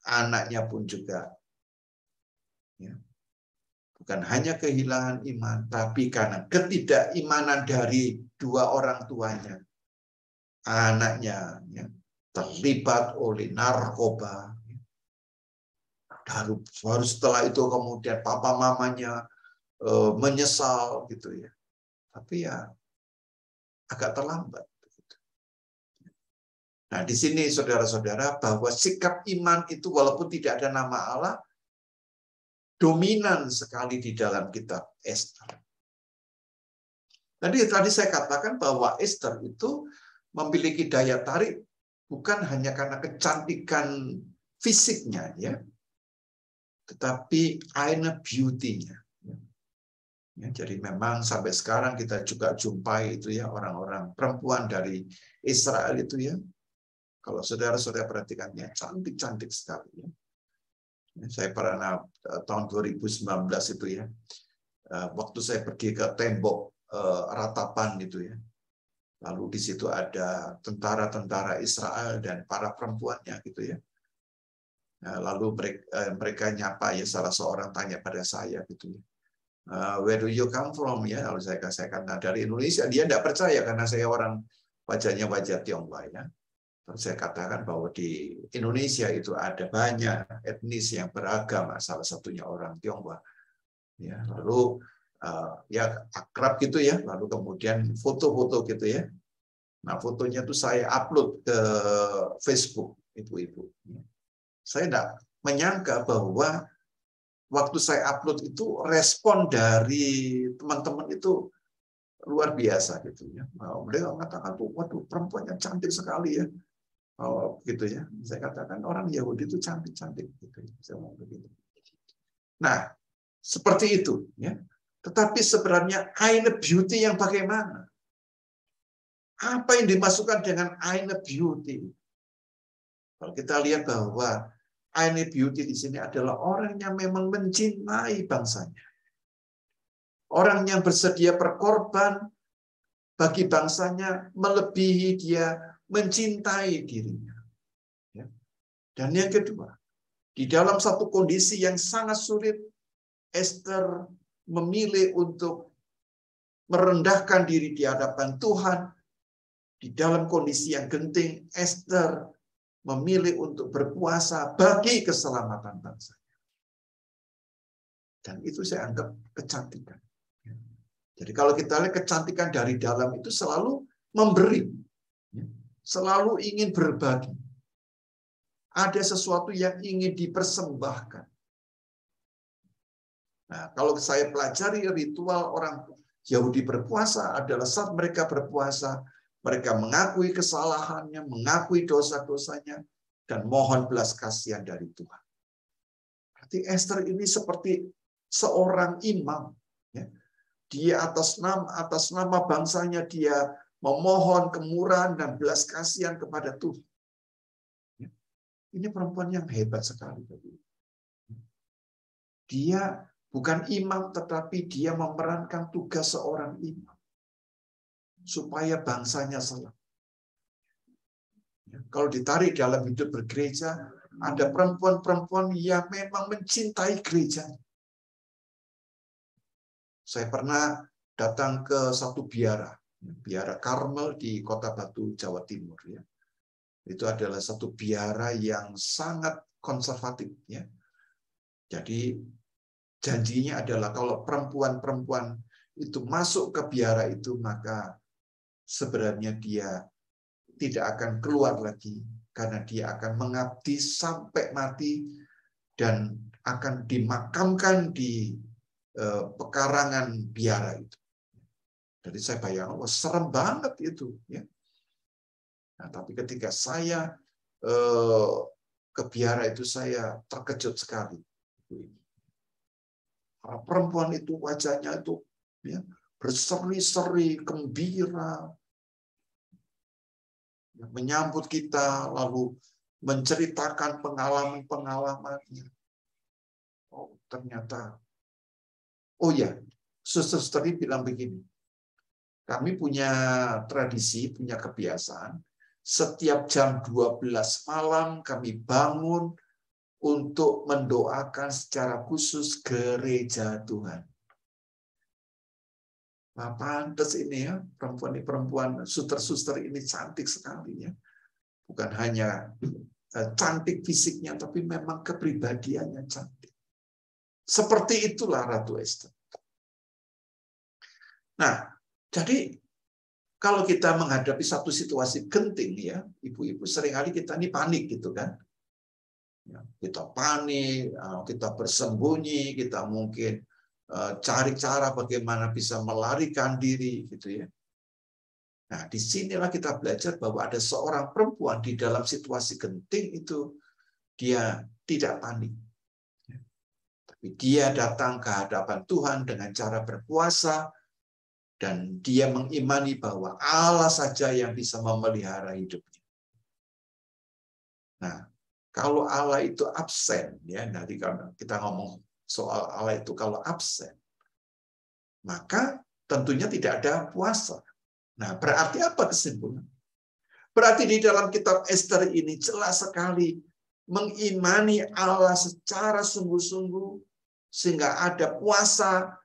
[SPEAKER 2] anaknya pun juga. Ya. Bukan hanya kehilangan iman, tapi karena ketidakimanan dari 2 orang tuanya, anaknya ya, terlibat oleh narkoba. Baru setelah itu kemudian papa mamanya menyesal gitu ya. Tapi ya agak terlambat. Nah, di sini saudara-saudara bahwa sikap iman itu walaupun tidak ada nama Allah, dominan sekali di dalam kitab Esther. Tadi saya katakan bahwa Esther itu memiliki daya tarik bukan hanya karena kecantikan fisiknya, ya, tetapi inner beauty-nya. Ya, jadi memang sampai sekarang kita juga jumpai itu ya orang-orang perempuan dari Israel itu ya. Kalau saudara-saudara perhatikannya cantik-cantik sekali ya. Saya pernah tahun 2019 itu ya. Waktu saya pergi ke tembok ratapan itu ya. Lalu di situ ada tentara-tentara Israel dan para perempuannya gitu ya. Lalu mereka nyapa ya, salah seorang tanya pada saya gitu ya. Where do you come from ya? Lalu saya katakan dari Indonesia. Dia tidak percaya karena saya orang wajahnya wajah Tionghoa ya. Terus saya katakan bahwa di Indonesia itu ada banyak etnis yang beragam, salah satunya orang Tionghoa. Ya, lalu ya akrab gitu ya. Lalu kemudian foto-foto gitu ya. Nah fotonya itu saya upload ke Facebook ibu-ibu. Saya tidak menyangka bahwa waktu saya upload itu respon dari teman-teman itu luar biasa gitu ya. Mereka mengatakan tuh, waduh perempuannya cantik sekali ya. Gitu ya. Saya katakan orang Yahudi itu cantik-cantik gitu. Saya mau begitu. Nah, seperti itu ya. Tetapi sebenarnya inner beauty yang bagaimana? Apa yang dimasukkan dengan inner beauty? Kalau kita lihat bahwa inner beauty di sini adalah orang yang memang mencintai bangsanya. Orang yang bersedia berkorban bagi bangsanya melebihi dia mencintai dirinya. Dan yang kedua, di dalam satu kondisi yang sangat sulit, Esther memilih untuk merendahkan diri di hadapan Tuhan. Di dalam kondisi yang genting, Esther memilih untuk berpuasa bagi keselamatan bangsa. Dan itu saya anggap kecantikan. Jadi kalau kita lihat kecantikan dari dalam itu selalu memberi. Selalu ingin berbagi. Ada sesuatu yang ingin dipersembahkan. Nah, kalau saya pelajari ritual orang Yahudi berpuasa adalah saat mereka berpuasa, mereka mengakui kesalahannya, mengakui dosa-dosanya, dan mohon belas kasihan dari Tuhan. Berarti Esther ini seperti seorang imam. Ya. Dia atas nama bangsanya, dia memohon kemurahan dan belas kasihan kepada Tuhan. Ya. Ini perempuan yang hebat sekali. Dia bukan imam, tetapi dia memerankan tugas seorang imam. Supaya bangsanya selamat. Kalau ditarik dalam hidup bergereja, ada perempuan-perempuan yang memang mencintai gereja. Saya pernah datang ke satu biara Karmel di Kota Batu, Jawa Timur. Ya. Itu adalah satu biara yang sangat konservatif. Ya. Jadi janjinya adalah kalau perempuan-perempuan itu masuk ke biara itu, maka sebenarnya dia tidak akan keluar lagi, karena dia akan mengabdi sampai mati dan akan dimakamkan di pekarangan biara itu. Jadi saya bayangkan, wah serem banget itu. Ya. Nah, tapi ketika saya ke biara itu, saya terkejut sekali. Para perempuan itu wajahnya itu ya, berseri-seri, gembira, menyambut kita, lalu menceritakan pengalaman-pengalamannya. Oh, ternyata, oh ya, suster bilang begini, kami punya tradisi, punya kebiasaan, setiap jam 12 malam kami bangun untuk mendoakan secara khusus gereja Tuhan. Nah, pantas ini ya, perempuan suster-suster ini cantik sekali ya. Bukan hanya cantik fisiknya, tapi memang kepribadiannya cantik. Seperti itulah Ratu Esther. Nah, jadi kalau kita menghadapi satu situasi genting ya, ibu-ibu seringkali kita ini panik gitu kan. Ya, kita panik, kita bersembunyi, kita mungkin cari cara bagaimana bisa melarikan diri gitu ya. Nah, disinilah kita belajar bahwa ada seorang perempuan di dalam situasi genting itu dia tidak panik. Tapi dia datang ke hadapan Tuhan dengan cara berpuasa dan dia mengimani bahwa Allah saja yang bisa memelihara hidupnya. Nah, kalau Allah itu absen ya, nanti kalau kita ngomong soal Allah itu kalau absen, maka tentunya tidak ada puasa. Nah, berarti apa kesimpulan? Berarti di dalam kitab Esther ini jelas sekali mengimani Allah secara sungguh-sungguh sehingga ada puasa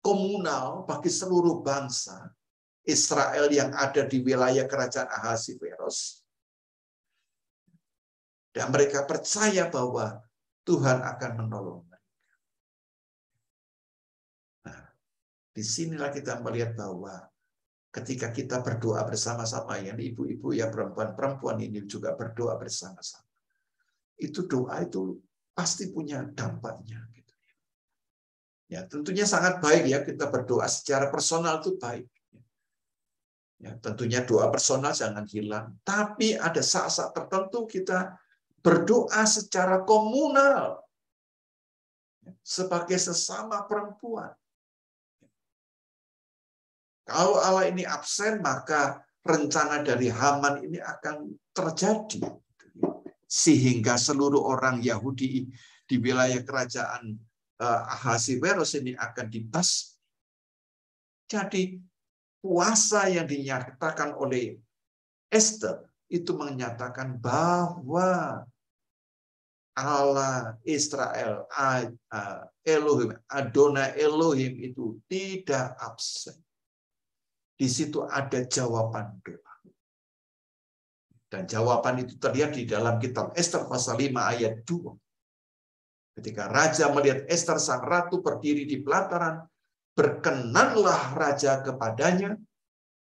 [SPEAKER 2] komunal bagi seluruh bangsa Israel yang ada di wilayah kerajaan Ahasiveros. Dan mereka percaya bahwa Tuhan akan menolong mereka. Nah, disinilah kita melihat bahwa ketika kita berdoa bersama-sama, yang ibu-ibu ya perempuan-perempuan ini juga berdoa bersama-sama. Itu doa itu pasti punya dampaknya. Gitu. Ya, tentunya sangat baik ya kita berdoa secara personal itu baik. Ya, tentunya doa personal jangan hilang. Tapi ada saat-saat tertentu kita berdoa secara komunal sebagai sesama perempuan. Kalau Allah ini absen, maka rencana dari Haman ini akan terjadi. Sehingga seluruh orang Yahudi di wilayah kerajaan Ahasiveros ini akan dibasmi. Jadi puasa yang dinyatakan oleh Esther itu menyatakan bahwa Allah Israel, Elohim, Adonai Elohim itu tidak absen. Di situ ada jawaban doa. Dan jawaban itu terlihat di dalam kitab Esther pasal 5 ayat 2. Ketika raja melihat Esther sang ratu berdiri di pelataran, berkenanlah raja kepadanya,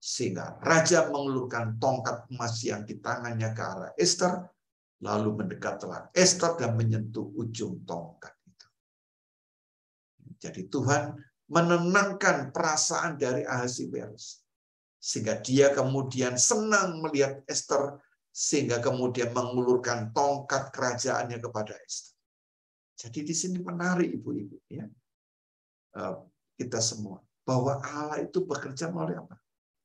[SPEAKER 2] sehingga raja mengulurkan tongkat emas yang di tangannya ke arah Esther, lalu mendekatlah Ester dan menyentuh ujung tongkat itu. Jadi Tuhan menenangkan perasaan dari Ahasiweros, sehingga dia kemudian senang melihat Ester, sehingga kemudian mengulurkan tongkat kerajaannya kepada Ester. Jadi di sini menarik ibu-ibu ya, kita semua, bahwa Allah itu bekerja melalui apa?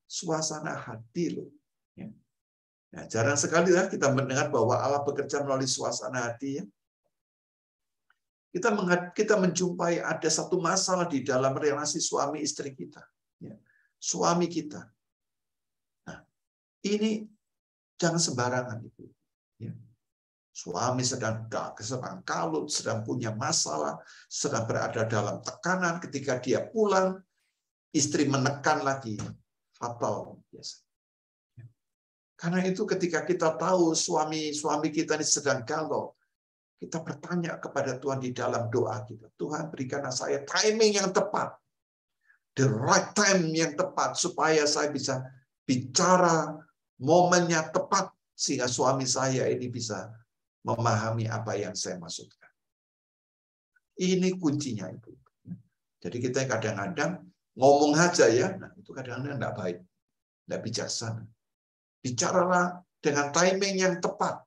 [SPEAKER 2] Suasana hati loh. Ya. Nah, jarang sekali ya kita mendengar bahwa Allah bekerja melalui suasana hati ya. Kita menjumpai ada satu masalah di dalam relasi suami istri kita, ya. Suami kita. Nah, ini jangan sembarangan ibu. Ya. Suami sedang kalut, sedang punya masalah, sedang berada dalam tekanan. Ketika dia pulang, istri menekan lagi, fatal biasa. Karena itu ketika kita tahu suami kita ini sedang galau, kita bertanya kepada Tuhan di dalam doa kita. Tuhan, berikanlah saya timing yang tepat. The right time yang tepat. Supaya saya bisa bicara momennya tepat. Sehingga suami saya ini bisa memahami apa yang saya maksudkan. Ini kuncinya, Ibu. Jadi kita kadang-kadang ngomong aja ya. Nah, itu kadang-kadang tidak baik. Tidak bijaksana. Bicaralah dengan timing yang tepat.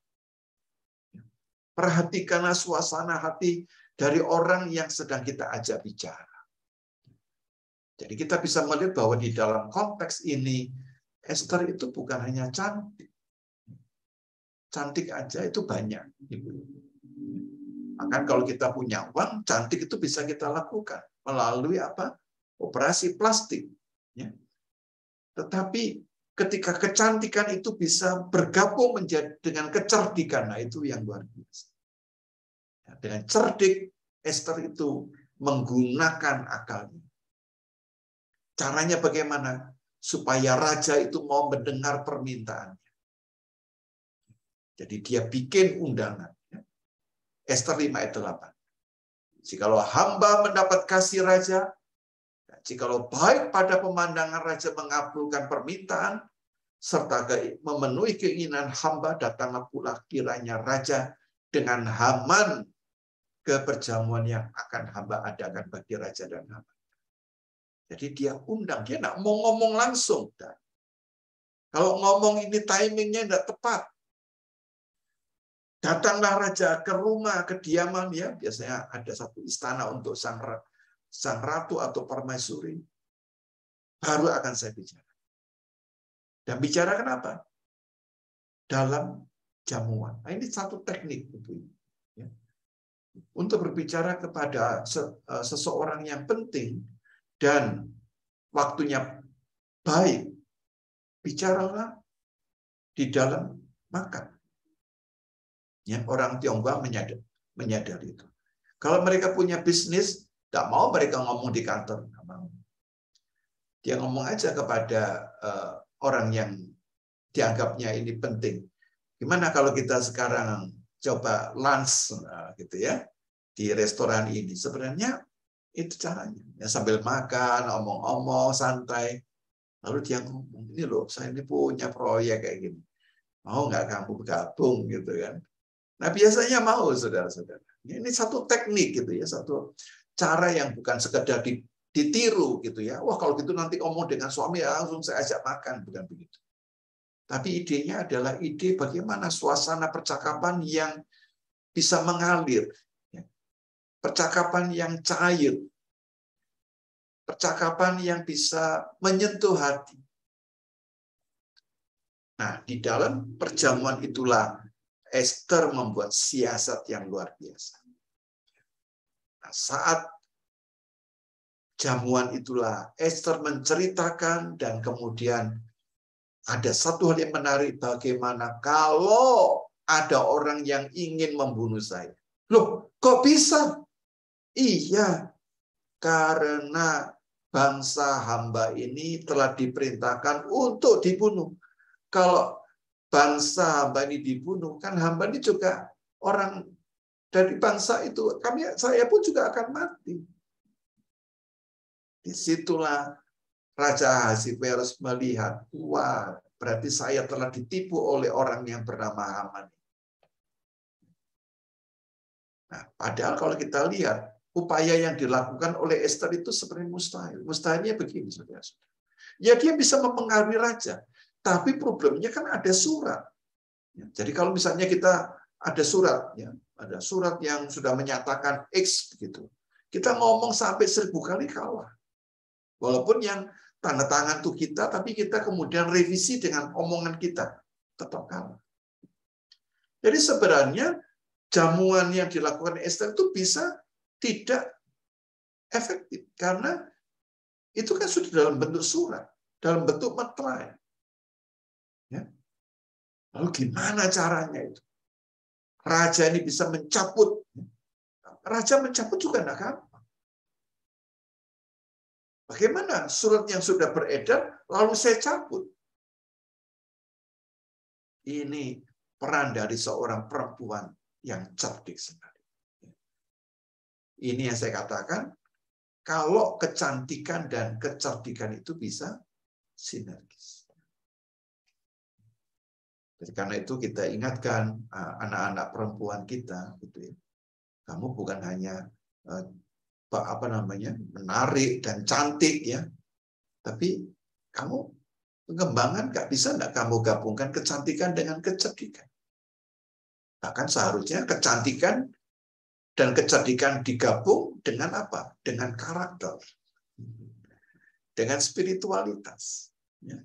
[SPEAKER 2] Perhatikanlah suasana hati dari orang yang sedang kita ajak bicara. Jadi kita bisa melihat bahwa di dalam konteks ini, Ester itu bukan hanya cantik. Cantik aja itu banyak. Maka kalau kita punya uang, cantik itu bisa kita lakukan melalui apa? Operasi plastik. Tetapi ketika kecantikan itu bisa bergabung dengan kecerdikan, nah itu yang luar biasa. Dengan cerdik, Ester itu menggunakan akalnya. Caranya bagaimana? Supaya raja itu mau mendengar permintaannya. Jadi dia bikin undangan. Ester 5 ayat 8. Jikalau hamba mendapat kasih raja, jikalau baik pada pemandangan raja mengabulkan permintaan, serta memenuhi keinginan hamba, datanglah pula kiranya raja dengan Haman ke perjamuan yang akan hamba adakan bagi raja dan hamba. Jadi dia undang, dia tidak mau ngomong langsung. Kalau ngomong ini timingnya tidak tepat. Datanglah raja ke rumah, kediaman ya, biasanya ada satu istana untuk sang ratu atau permaisuri. Baru akan saya bicara. Dan bicara kenapa? Dalam jamuan. Nah, ini satu teknik, Ibu. Ya. Untuk berbicara kepada seseorang yang penting dan waktunya baik, bicaralah di dalam makan. Ya, orang Tionghoa menyadari itu. Kalau mereka punya bisnis, tidak mau mereka ngomong di kantor. Tidak mau. Dia ngomong aja kepada orang yang dianggapnya ini penting. Gimana kalau kita sekarang coba lunch gitu ya di restoran ini? Sebenarnya itu caranya. Ya, sambil makan, omong-omong, santai. Lalu dia ngomong, ini loh, saya ini punya proyek kayak gini. Mau nggak kamu gabung gitu kan? Nah biasanya mau, saudara-saudara. Ini satu teknik gitu ya, satu cara yang bukan sekedar ditiru gitu ya. Wah kalau gitu nanti omong dengan suami ya langsung saya ajak makan, bukan begitu. Tapi idenya adalah ide bagaimana suasana percakapan yang bisa mengalir, percakapan yang cair, percakapan yang bisa menyentuh hati. Nah, di dalam perjamuan itulah Ester membuat siasat yang luar biasa. Nah, saat jamuan itulah Ester menceritakan dan kemudian ada satu hal yang menarik, bagaimana kalau ada orang yang ingin membunuh saya. Loh, kok bisa? Iya, karena bangsa hamba ini telah diperintahkan untuk dibunuh. Kalau bangsa hamba ini dibunuh, kan hamba ini juga orang dari bangsa itu, saya pun juga akan mati. Disitulah Raja Ahasiweros melihat, wah, berarti saya telah ditipu oleh orang yang bernama Haman. Nah, padahal kalau kita lihat upaya yang dilakukan oleh Esther itu sebenarnya mustahil. Mustahilnya begini, saudara-saudara. Ya dia bisa mempengaruhi raja, tapi problemnya kan ada surat. Jadi kalau misalnya kita ada surat, ya, ada surat yang sudah menyatakan X begitu, kita ngomong sampai 1000 kali kalah. Walaupun yang tanda tangan itu kita, tapi kita kemudian revisi dengan omongan kita, tetap kalah. Jadi sebenarnya jamuan yang dilakukan Esther itu bisa tidak efektif karena itu kan sudah dalam bentuk surat, dalam bentuk materai. Ya. Lalu gimana caranya itu? Raja ini bisa mencabut. Raja mencabut juga tidak gampang. Bagaimana surat yang sudah beredar lalu saya cabut? Ini peran dari seorang perempuan yang cerdik sekali. Ini yang saya katakan, kalau kecantikan dan kecerdikan itu bisa sinergis. Jadi karena itu kita ingatkan anak-anak perempuan kita, gitu ya. Kamu bukan hanya menarik dan cantik ya, tapi kamu pengembangan bisa nggak kamu gabungkan kecantikan dengan kecerdikan. Bahkan seharusnya kecantikan dan kecerdikan digabung dengan apa? Dengan karakter, dengan spiritualitas. Ya.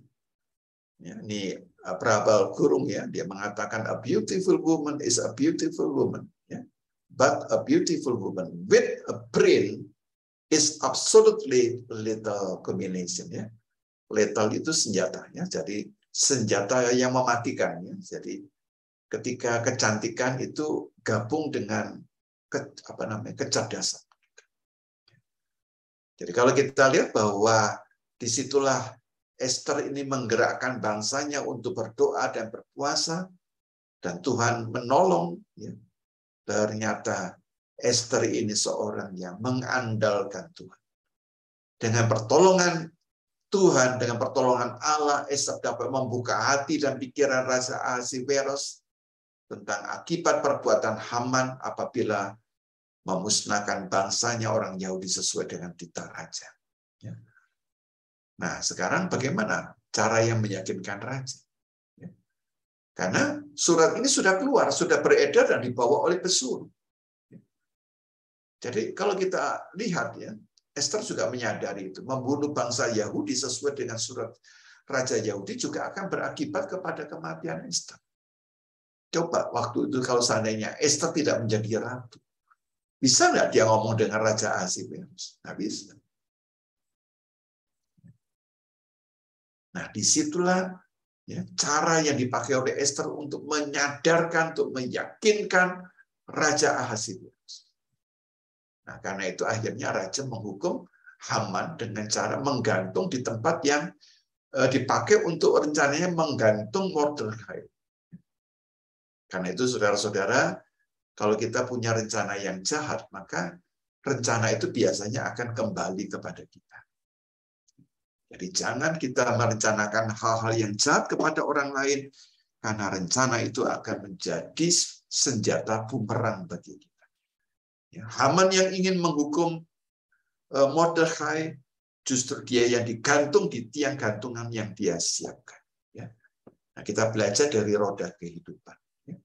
[SPEAKER 2] Ya, ini Prabal Gurung ya, dia mengatakan a beautiful woman is a beautiful woman, ya. But a beautiful woman with a brain is absolutely lethal combination ya. Lethal itu senjatanya, jadi senjata yang mematikan ya. Jadi ketika kecantikan itu gabung dengan kecerdasan. Jadi kalau kita lihat bahwa disitulah Esther ini menggerakkan bangsanya untuk berdoa dan berpuasa, dan Tuhan menolong. Ya. Ternyata Esther ini seorang yang mengandalkan Tuhan. Dengan pertolongan Tuhan, dengan pertolongan Allah, Esther dapat membuka hati dan pikiran Raja Ahasiweros tentang akibat perbuatan Haman apabila memusnahkan bangsanya orang Yahudi sesuai dengan titah raja. Ya. Nah, sekarang bagaimana cara yang meyakinkan raja? Ya. Karena surat ini sudah keluar, sudah beredar dan dibawa oleh pesuruh. Ya. Jadi kalau kita lihat ya, Esther juga menyadari itu, membunuh bangsa Yahudi sesuai dengan surat Raja Yahudi juga akan berakibat kepada kematian Esther. Coba waktu itu kalau seandainya Esther tidak menjadi ratu, bisa nggak dia ngomong dengan Raja Ahasiweros? Nggak bisa. Nah, disitulah ya, cara yang dipakai oleh Esther untuk menyadarkan, untuk meyakinkan Raja Ahasiweros. Nah, karena itu akhirnya Raja menghukum Haman dengan cara menggantung di tempat yang dipakai untuk rencananya menggantung Mordekai. Karena itu saudara-saudara, kalau kita punya rencana yang jahat, maka rencana itu biasanya akan kembali kepada kita. Jadi jangan kita merencanakan hal-hal yang jahat kepada orang lain, karena rencana itu akan menjadi senjata bumerang bagi kita. Ya, Haman yang ingin menghukum Mordekai, justru dia yang digantung di tiang gantungan yang dia siapkan. Ya. Nah, kita belajar dari roda kehidupan. Ya.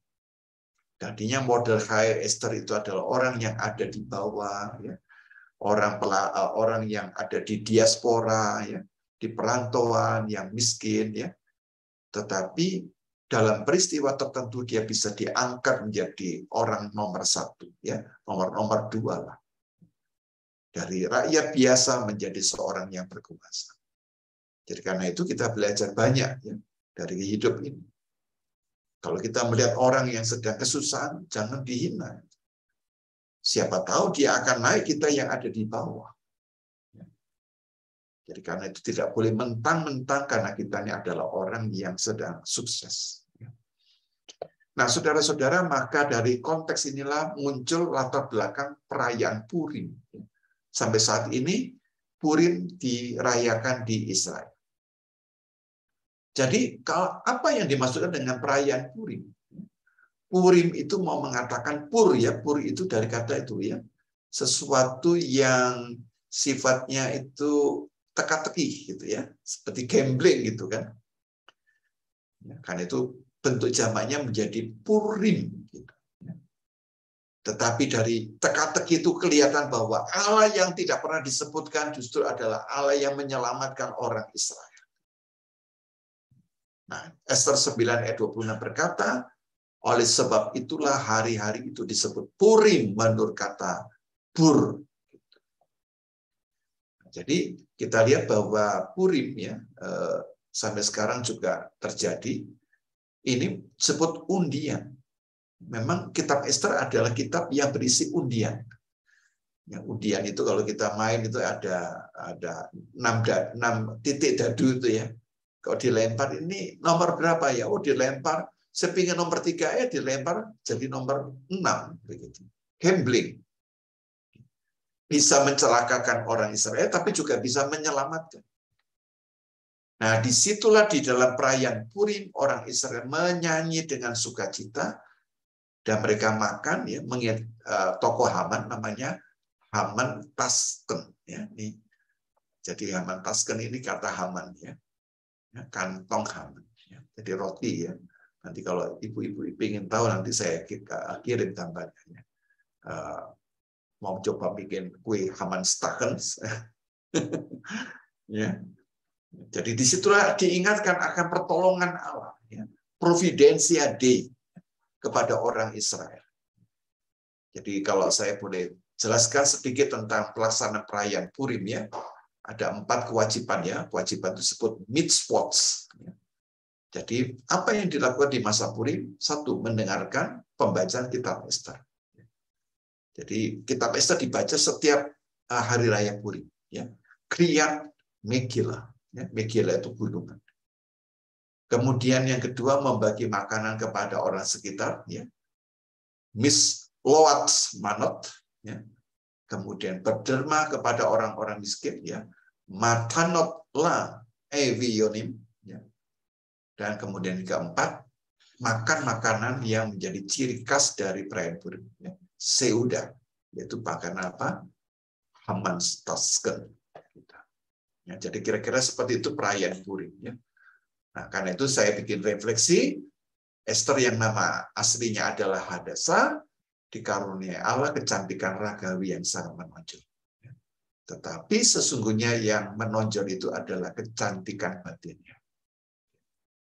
[SPEAKER 2] Tadinya Mordekai, Esther itu adalah orang yang ada di bawah, ya. Orang yang ada di diaspora, ya, di perantauan, yang miskin, ya. Tetapi dalam peristiwa tertentu dia bisa diangkat menjadi orang nomor 1, ya, nomor 2 lah. Dari rakyat biasa menjadi seorang yang berkuasa. Jadi karena itu kita belajar banyak ya dari hidup ini. Kalau kita melihat orang yang sedang kesusahan, jangan dihina. Siapa tahu dia akan naik, kita yang ada di bawah. Jadi karena itu tidak boleh mentang-mentang karena kita ini adalah orang yang sedang sukses. Nah, saudara-saudara, maka dari konteks inilah muncul latar belakang perayaan Purim. Sampai saat ini, Purim dirayakan di Israel. Jadi, apa yang dimaksudkan dengan perayaan Purim? Purim itu mau mengatakan pur ya, pur itu dari kata itu ya, sesuatu yang sifatnya itu teka-teki gitu ya, seperti gambling gitu kan. Karena itu bentuk jamaknya menjadi purim. Gitu. Tetapi dari teka-teki itu kelihatan bahwa Allah yang tidak pernah disebutkan justru adalah Allah yang menyelamatkan orang Israel. Nah, Ester 9 ayat 26 berkata, oleh sebab itulah hari-hari itu disebut Purim menurut kata Pur. Jadi kita lihat bahwa Purim ya sampai sekarang juga terjadi. Ini disebut undian. Memang kitab Ester adalah kitab yang berisi undian. Ya, undian itu kalau kita main itu ada 6 titik dadu itu ya. Kalau dilempar ini nomor berapa ya? Oh dilempar, saya pingin nomor 3 ya dilempar jadi nomor 6 begitu. Gambling. Bisa mencelakakan orang Israel tapi juga bisa menyelamatkan. Nah, disitulah di dalam perayaan Purim orang Israel menyanyi dengan sukacita dan mereka makan ya mengingat tokoh Haman namanya Haman Tasken ya. Jadi Haman Tasken ini kata Haman ya. Kantong Haman ya. Jadi roti ya. Nanti kalau ibu-ibu ingin tahu nanti saya kirim gambarnya. Mau coba bikin kue Haman Staken ya. Jadi disitulah diingatkan akan pertolongan Allah ya. Providensia Dei kepada orang Israel. Jadi kalau saya boleh jelaskan sedikit tentang pelaksanaan perayaan Purim ya. Ada 4 kewajiban ya. Kewajiban tersebut mitzvot. Jadi apa yang dilakukan di masa Purim? 1, mendengarkan pembacaan kitab Ester. Jadi kitab Ester dibaca setiap hari raya Purim. Ya. Kriyat Megillah. Ya. Megillah itu gunungan. Kemudian yang kedua membagi makanan kepada orang sekitar. Ya. Misloat manot. Ya. Kemudian berderma kepada orang-orang miskin. Ya. Matanot la evionim. Ya. Dan kemudian yang keempat, makan makanan yang menjadi ciri khas dari perayaan Purim. Ya. Seuda, yaitu makanan apa? Haman Tasken. Ya, jadi kira-kira seperti itu perayaan Purim. Ya. Nah, karena itu saya bikin refleksi, Ester yang nama aslinya adalah Hadasa, dikaruniai Allah kecantikan ragawi yang sangat menonjol. Ya. Tetapi sesungguhnya yang menonjol itu adalah kecantikan batinnya.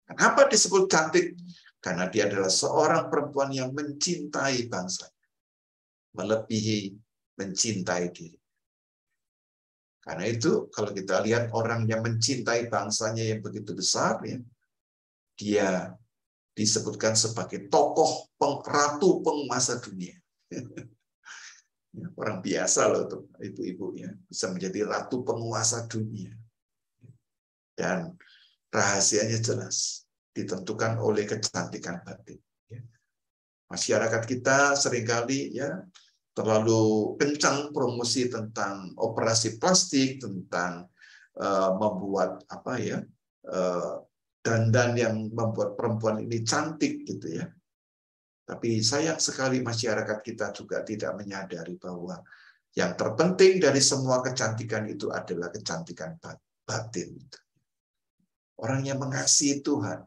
[SPEAKER 2] Kenapa disebut cantik? Karena dia adalah seorang perempuan yang mencintai bangsanya, melebihi mencintai diri. Karena itu kalau kita lihat orang yang mencintai bangsanya yang begitu besar, ya, dia disebutkan sebagai tokoh ratu penguasa dunia. Orang biasa loh tuh ibu-ibu ya, bisa menjadi ratu penguasa dunia. Dan rahasianya jelas, ditentukan oleh kecantikan batin. Masyarakat kita seringkali ya terlalu kencang promosi tentang operasi plastik, tentang membuat apa ya dandan yang membuat perempuan ini cantik gitu ya. Tapi sayang sekali masyarakat kita juga tidak menyadari bahwa yang terpenting dari semua kecantikan itu adalah kecantikan batin. Orang yang mengasihi Tuhan,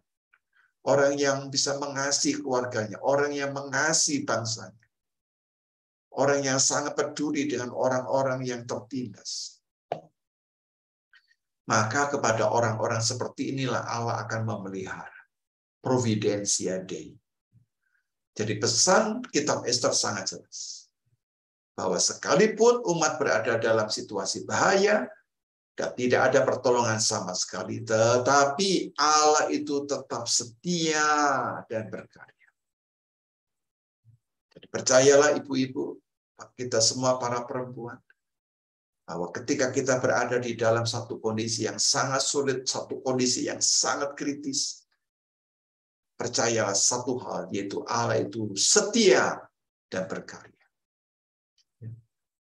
[SPEAKER 2] orang yang bisa mengasihi keluarganya, orang yang mengasihi bangsanya. Orang yang sangat peduli dengan orang-orang yang tertindas. Maka kepada orang-orang seperti inilah Allah akan memelihara. Providensia Dei. Jadi pesan kitab Ester sangat jelas. Bahwa sekalipun umat berada dalam situasi bahaya, dan tidak ada pertolongan sama sekali, tetapi Allah itu tetap setia dan berkarya. Jadi percayalah ibu-ibu, kita semua para perempuan, bahwa ketika kita berada di dalam satu kondisi yang sangat sulit, satu kondisi yang sangat kritis, percayalah satu hal, yaitu Allah itu setia dan berkarya.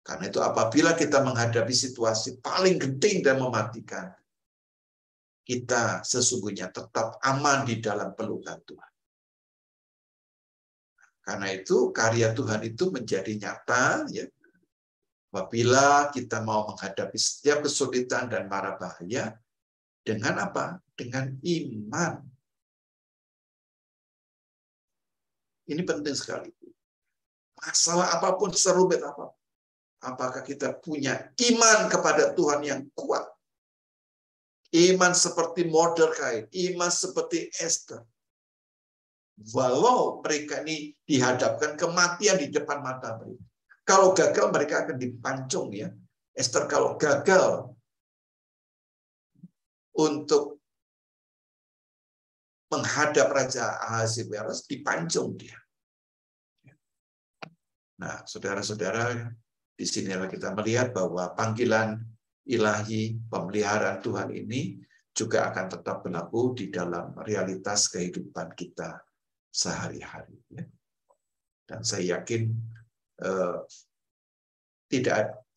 [SPEAKER 2] Karena itu apabila kita menghadapi situasi paling genting dan mematikan, kita sesungguhnya tetap aman di dalam pelukan Tuhan. Karena itu karya Tuhan itu menjadi nyata ya. Apabila kita mau menghadapi setiap kesulitan dan mara bahaya dengan apa? Dengan iman. Ini penting sekali. Masalah apapun, serumit apapun. Apakah kita punya iman kepada Tuhan yang kuat? Iman seperti Mordekai, iman seperti Esther. Walau mereka ini dihadapkan kematian di depan mata mereka. Kalau gagal mereka akan dipancung ya. Esther kalau gagal untuk menghadap Raja Ahasiweros dipancung dia. Nah, saudara-saudara, di sinilah kita melihat bahwa panggilan ilahi pemeliharaan Tuhan ini juga akan tetap berlaku di dalam realitas kehidupan kita sehari-hari. Dan saya yakin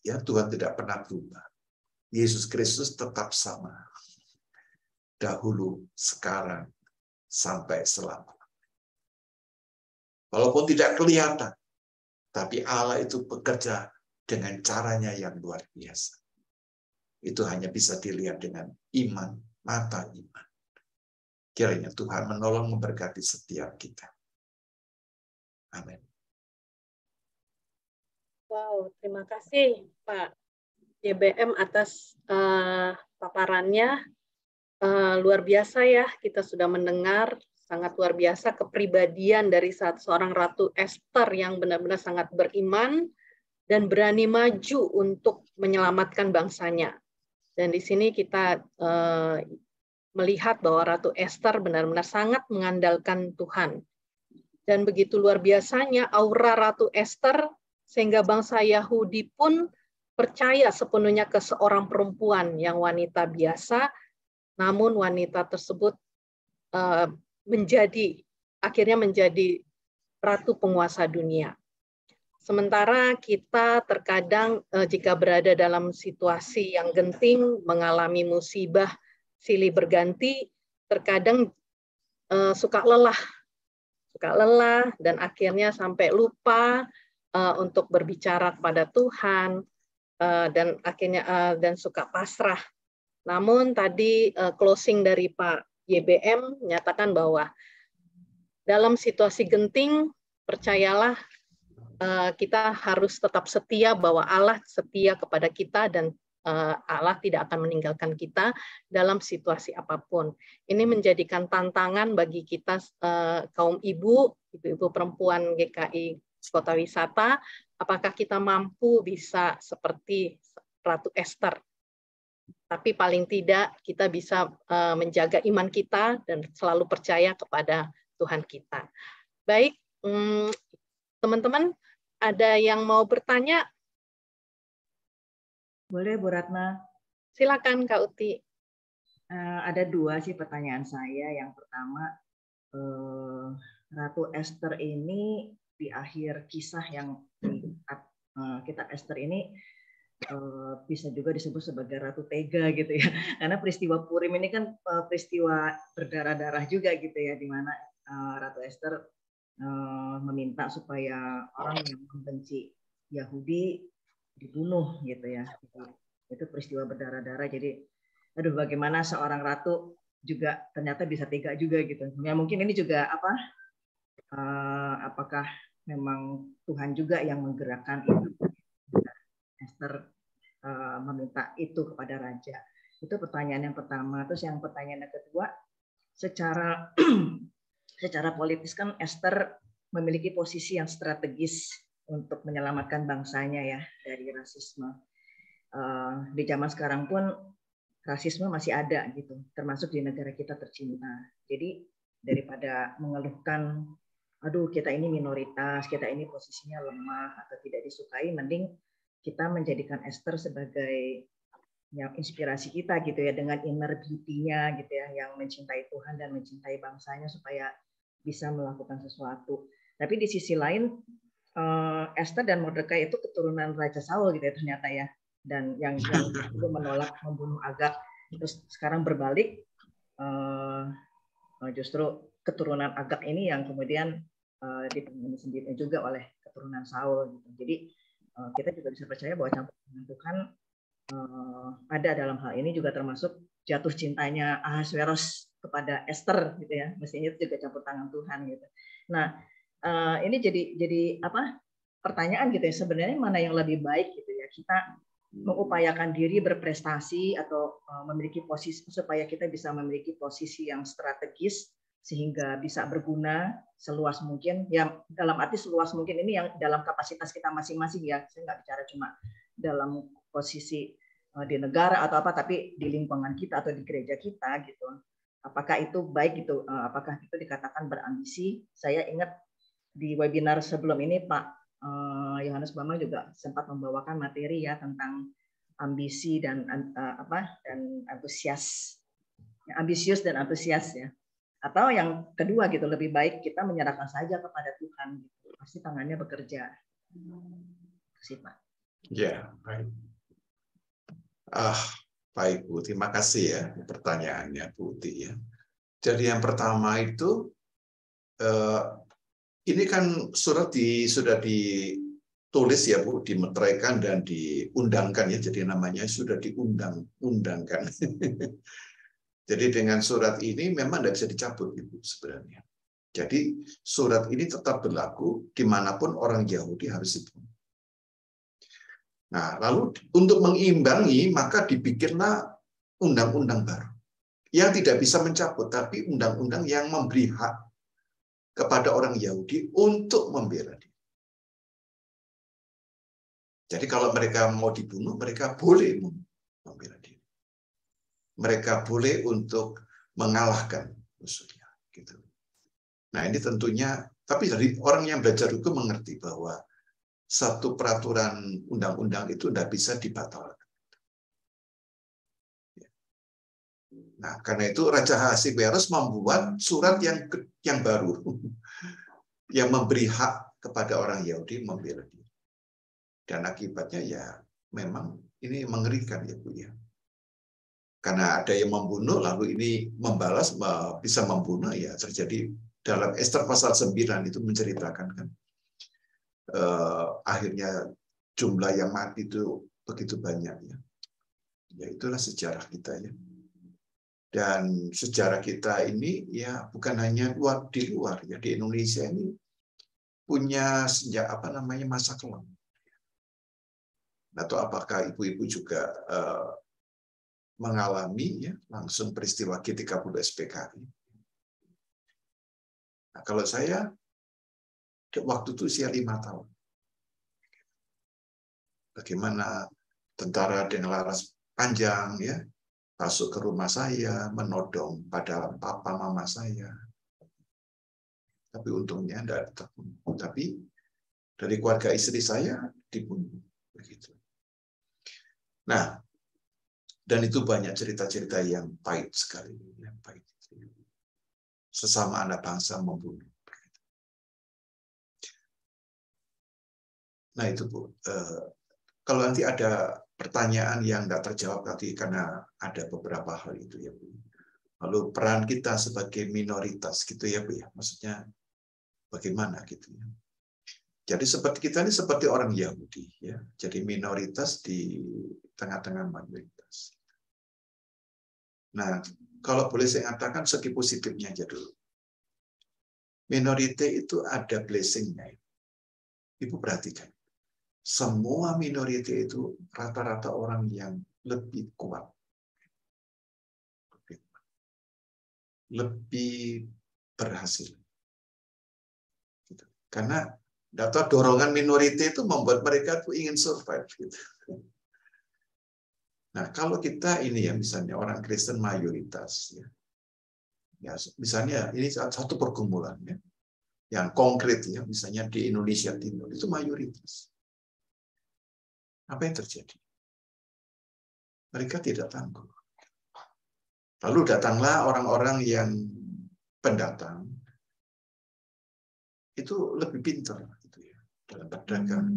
[SPEAKER 2] Tuhan tidak pernah berubah. Yesus Kristus tetap sama. Dahulu, sekarang, sampai selama. Walaupun tidak kelihatan, tapi Allah itu bekerja dengan caranya yang luar biasa. Itu hanya bisa dilihat dengan iman, mata iman. Kiranya Tuhan menolong memberkati setiap kita. Amin.
[SPEAKER 1] Wow, terima kasih Pak YBM atas paparannya. Luar biasa ya, kita sudah mendengar sangat luar biasa kepribadian dari seorang Ratu Esther yang benar-benar sangat beriman dan berani maju untuk menyelamatkan bangsanya. Dan di sini kita melihat bahwa Ratu Esther benar-benar sangat mengandalkan Tuhan. Dan begitu luar biasanya aura Ratu Esther sehingga bangsa Yahudi pun percaya sepenuhnya ke seorang perempuan yang wanita biasa, namun wanita tersebut akhirnya menjadi ratu penguasa dunia. Sementara kita terkadang jika berada dalam situasi yang genting, mengalami musibah silih berganti, terkadang suka lelah dan akhirnya sampai lupa untuk berbicara kepada Tuhan dan akhirnya dan suka pasrah. Namun tadi closing dari Pak YBM menyatakan bahwa dalam situasi genting, percayalah kita harus tetap setia bahwa Allah setia kepada kita dan Allah tidak akan meninggalkan kita dalam situasi apapun. Ini menjadikan tantangan bagi kita kaum ibu perempuan GKI Kota Wisata, apakah kita mampu bisa seperti Ratu Esther. Tapi paling tidak kita bisa menjaga iman kita dan selalu percaya kepada Tuhan kita. Baik, teman-teman, ada yang mau bertanya?
[SPEAKER 3] Boleh, Bu Ratna.
[SPEAKER 1] Silakan, Kak Uti.
[SPEAKER 3] Ada dua sih pertanyaan saya. Yang pertama, Ratu Esther ini di akhir kisah yang kitab Esther ini bisa juga disebut sebagai Ratu Tega gitu ya. Karena peristiwa Purim ini kan peristiwa berdarah-darah juga gitu ya, di mana Ratu Esther meminta supaya orang yang membenci Yahudi dibunuh gitu ya. Itu peristiwa berdarah-darah. Jadi aduh, bagaimana seorang ratu juga ternyata bisa tega juga gitu. Ya mungkin ini juga apakah memang Tuhan juga yang menggerakkan itu, Esther meminta itu kepada raja. Itu pertanyaan yang pertama. Terus yang pertanyaan yang kedua, secara politis kan Esther memiliki posisi yang strategis untuk menyelamatkan bangsanya ya dari rasisme. Di zaman sekarang pun rasisme masih ada gitu, termasuk di negara kita tercinta. Jadi daripada mengeluhkan, aduh kita ini minoritas, kita ini posisinya lemah atau tidak disukai, mending kita menjadikan Esther sebagai yang inspirasi kita gitu ya, dengan inner beauty-nya gitu ya, yang mencintai Tuhan dan mencintai bangsanya supaya bisa melakukan sesuatu. Tapi di sisi lain Esther dan Mordekai itu keturunan Raja Saul gitu ya ternyata ya, dan yang dulu menolak membunuh Agag, terus sekarang berbalik justru keturunan Agag ini yang kemudian dipenuhi sendiri juga oleh keturunan Saul gitu. Jadi kita juga bisa percaya bahwa campur tangan Tuhan ada dalam hal ini, juga termasuk jatuh cintanya Ahasveros kepada Esther gitu ya. Mestinya itu juga campur tangan Tuhan gitu. Nah, ini jadi apa? Pertanyaan gitu ya, sebenarnya mana yang lebih baik gitu ya, kita mengupayakan diri berprestasi atau memiliki posisi supaya kita bisa memiliki posisi yang strategis sehingga bisa berguna seluas mungkin, yang dalam arti seluas mungkin ini yang dalam kapasitas kita masing-masing ya, saya nggak bicara cuma dalam posisi di negara atau apa, tapi di lingkungan kita atau di gereja kita gitu. Apakah itu baik gitu? Apakah itu dikatakan berambisi? Saya ingat di webinar sebelum ini Pak Yohanes Bambang juga sempat membawakan materi ya tentang ambisi dan antusias, ambisius dan antusias ya. Atau yang kedua gitu, lebih baik kita menyerahkan saja kepada Tuhan, gitu. Pasti tangannya bekerja. Terima Pak.
[SPEAKER 2] Ya, baik. Baik Bu, terima kasih ya pertanyaannya Bu Uti ya. Jadi yang pertama itu ini kan surat sudah ditulis ya Bu, dimeteraikan dan diundangkan ya, jadi namanya sudah diundang-undangkan. Jadi dengan surat ini memang tidak bisa dicabut Ibu sebenarnya. Jadi surat ini tetap berlaku dimanapun orang Yahudi harus itu. Nah, lalu untuk mengimbangi maka dibikinlah undang-undang baru yang tidak bisa mencabut, tapi undang-undang yang memberi hak kepada orang Yahudi untuk membela diri. Jadi kalau mereka mau dibunuh, mereka boleh membela diri. Mereka boleh untuk mengalahkan musuhnya. Gitu. Nah ini tentunya, tapi dari orang yang belajar hukum mengerti bahwa satu peraturan undang-undang itu tidak bisa dibatalkan. Nah, karena itu Raja Ahasveros membuat surat yang baru yang memberi hak kepada orang Yahudi membela diri. Dan akibatnya ya memang ini mengerikan ya Bu ya. Karena ada yang membunuh lalu ini membalas bisa membunuh ya, terjadi dalam Esther pasal 9 itu menceritakan kan akhirnya jumlah yang mati itu begitu banyak ya. Ya itulah sejarah kita ya. Dan sejarah kita ini ya bukan hanya di luar ya, di Indonesia ini punya masa kelam. Atau apakah ibu-ibu juga mengalami ya langsung peristiwa G30 SPKI? Nah, kalau saya waktu itu usia 5 tahun. Bagaimana tentara dengan laras panjang ya masuk ke rumah saya, menodong pada papa mama saya. Tapi untungnya tidak terbunuh. Tapi dari keluarga istri saya dibunuh. Begitu. Nah, dan itu banyak cerita-cerita yang pahit sekali. Yang pahit. Sesama anak bangsa membunuh. Nah itu Bu. Kalau nanti ada pertanyaan yang tidak terjawab tadi karena ada beberapa hal itu ya Bu. Lalu peran kita sebagai minoritas gitu ya Bu ya. Maksudnya bagaimana gitu ya. Jadi seperti kita ini seperti orang Yahudi ya. Jadi minoritas di tengah-tengah mayoritas. Nah, kalau boleh saya katakan segi positifnya aja dulu. Minority itu ada blessing-nya. Ibu perhatikan. Semua minority itu rata-rata orang yang lebih kuat. Lebih berhasil. Karena data dorongan minority itu membuat mereka tuh ingin survive. Gitu. Nah, kalau kita ini ya, misalnya orang Kristen mayoritas, ya misalnya ini satu pergumulan ya, yang konkret ya, misalnya di Indonesia Timur itu mayoritas. Apa yang terjadi? Mereka tidak tangguh. Lalu datanglah orang-orang yang pendatang, itu lebih pintar gitu ya, dalam berdagang.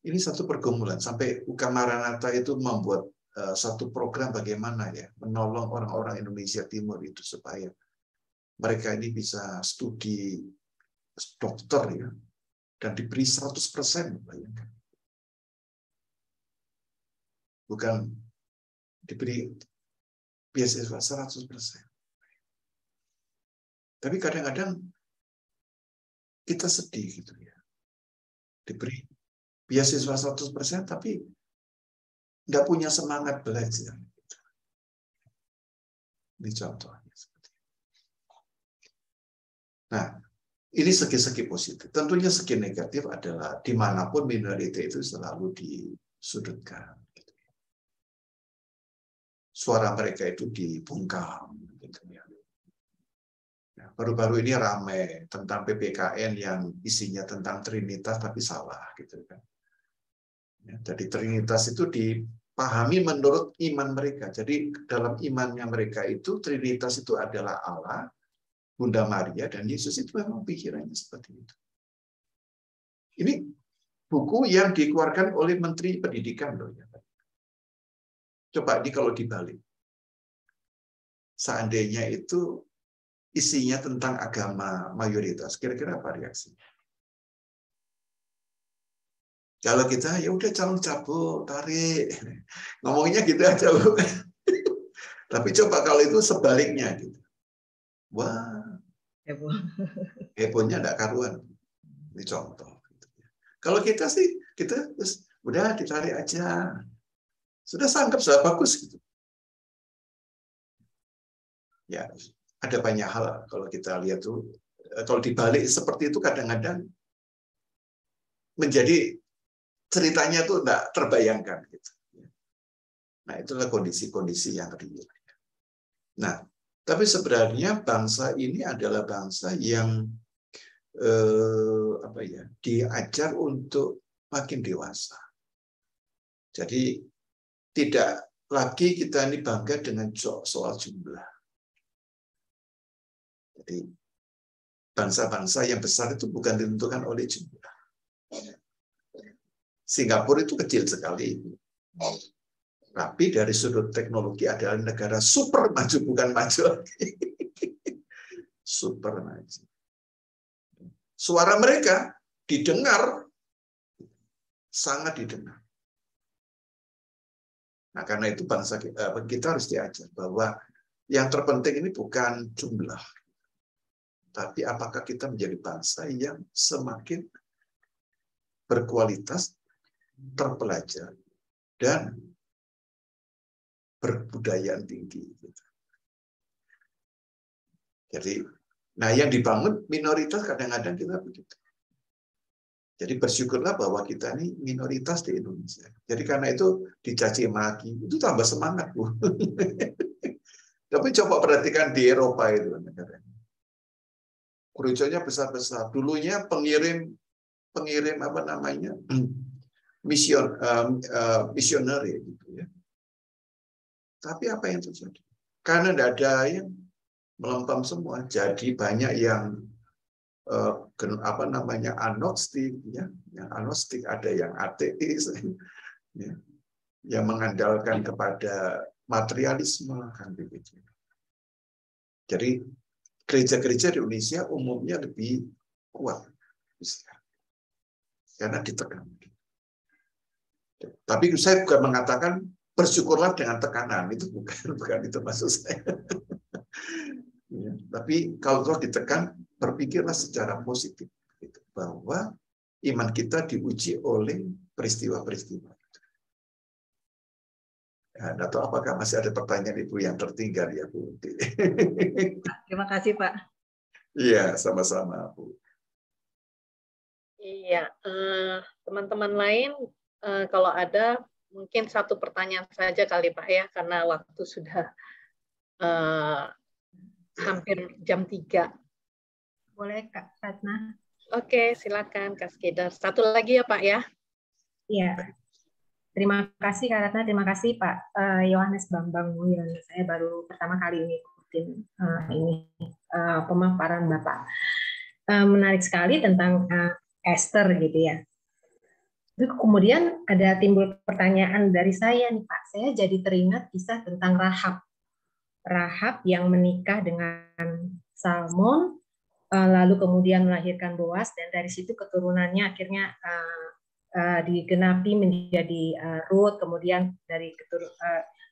[SPEAKER 2] Ini satu pergumulan. Sampai UKM Maranatha itu membuat satu program bagaimana ya, menolong orang-orang Indonesia Timur itu supaya mereka ini bisa studi dokter ya, dan diberi 100%, bayangkan. Bukan diberi beasiswa 100%. Tapi kadang-kadang kita sedih gitu ya. Diberi beasiswa 100% tapi nggak punya semangat belajar. Ini contohnya. Nah, ini segi-segi positif. Tentunya segi negatif adalah dimanapun minoritas itu selalu disudutkan. Suara mereka itu dibungkam. Gitu ya. Baru-baru ini ramai tentang PPKN yang isinya tentang Trinitas tapi salah. Gitu kan. Ya, jadi Trinitas itu dipahami menurut iman mereka. Jadi dalam imannya mereka itu Trinitas itu adalah Allah, Bunda Maria, dan Yesus itu memang pikirannya seperti itu. Ini buku yang dikeluarkan oleh Menteri Pendidikan loh ya. Coba kalau dibalik. Seandainya itu isinya tentang agama mayoritas, kira-kira apa reaksinya? Kalau kita ya udah cabut, tarik. Ngomongnya gitu aja. Tapi coba kalau itu sebaliknya gitu. Wah, hebohnya enggak karuan. Ini contoh. Kalau kita sih, kita terus udah ditarik aja. Sudah sangkep, sudah bagus gitu. Ya, ada banyak hal kalau kita lihat tuh. Kalau dibalik seperti itu kadang-kadang menjadi ceritanya tuh enggak terbayangkan gitu. Nah, itulah kondisi-kondisi yang real. Nah, tapi sebenarnya bangsa ini adalah bangsa yang diajar untuk makin dewasa. Jadi tidak lagi kita ini bangga dengan soal jumlah. Jadi bangsa-bangsa yang besar itu bukan ditentukan oleh jumlah. Singapura itu kecil sekali. Tapi dari sudut teknologi adalah negara super maju, bukan maju lagi. Super maju. Suara mereka didengar, sangat didengar. Nah, karena itu bangsa kita harus diajar bahwa yang terpenting ini bukan jumlah, tapi apakah kita menjadi bangsa yang semakin berkualitas, terpelajar, dan berbudayaan tinggi. Jadi, nah yang dibangun minoritas kadang-kadang kita begitu. Jadi bersyukurlah bahwa kita ini minoritas di Indonesia. Jadi karena itu dicaci maki, itu tambah semangat, Bu. Tapi coba perhatikan di Eropa itu negaranya. Gerejanya besar-besar. Dulunya pengirim apa namanya? Misioneri gitu ya. Tapi apa yang terjadi? Karena tidak ada yang melempam semua, jadi banyak yang agnostik, ya, yang agnostik, ada yang ateis, ya, yang mengandalkan kepada materialisme kan begitu. Jadi gereja-gereja di Indonesia umumnya lebih kuat, karena ditekan. Tapi saya bukan mengatakan bersyukurlah dengan tekanan, itu bukan itu maksud saya. Ya, tapi kalau ditekan, berpikirlah secara positif gitu, bahwa iman kita diuji oleh peristiwa-peristiwa. Ya, atau apakah masih ada pertanyaan Ibu yang tertinggal ya, Bu?
[SPEAKER 3] Terima kasih, Pak.
[SPEAKER 2] Iya, sama-sama, Bu.
[SPEAKER 1] Iya, teman-teman lain kalau ada mungkin satu pertanyaan saja kali Pak ya, karena waktu sudah hampir jam 3.
[SPEAKER 5] Boleh Kak Ratna?
[SPEAKER 1] Oke, silakan Kak Skedar. Satu lagi ya Pak ya.
[SPEAKER 5] Iya. Terima kasih Kak Ratna, terima kasih Pak Yohanes Bambang Mulyono. Saya baru pertama kali ini ikutin pemaparan Bapak. Menarik sekali tentang Esther gitu ya. Terus kemudian ada timbul pertanyaan dari saya nih Pak. Saya jadi teringat kisah tentang Rahab. Rahab yang menikah dengan Salmon, lalu kemudian melahirkan Boas, dan dari situ keturunannya akhirnya digenapi menjadi Rut, kemudian dari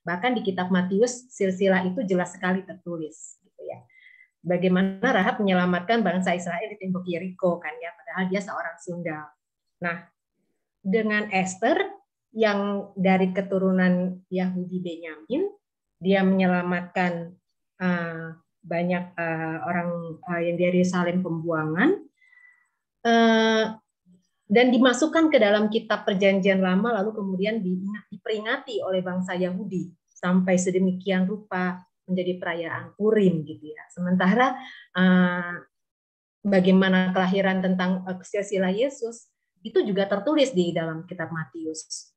[SPEAKER 5] bahkan di kitab Matius silsilah itu jelas sekali tertulis gitu ya. Bagaimana Rahab menyelamatkan bangsa Israel di tembok Yeriko kan ya, padahal dia seorang sundal. Nah, dengan Esther yang dari keturunan Yahudi Benyamin, dia menyelamatkan banyak orang yang dari Yerusalem pembuangan, dan dimasukkan ke dalam kitab Perjanjian Lama, lalu kemudian diperingati oleh bangsa Yahudi sampai sedemikian rupa menjadi perayaan Purim gitu ya. Sementara bagaimana kelahiran tentang silsilah Yesus itu juga tertulis di dalam kitab Matius.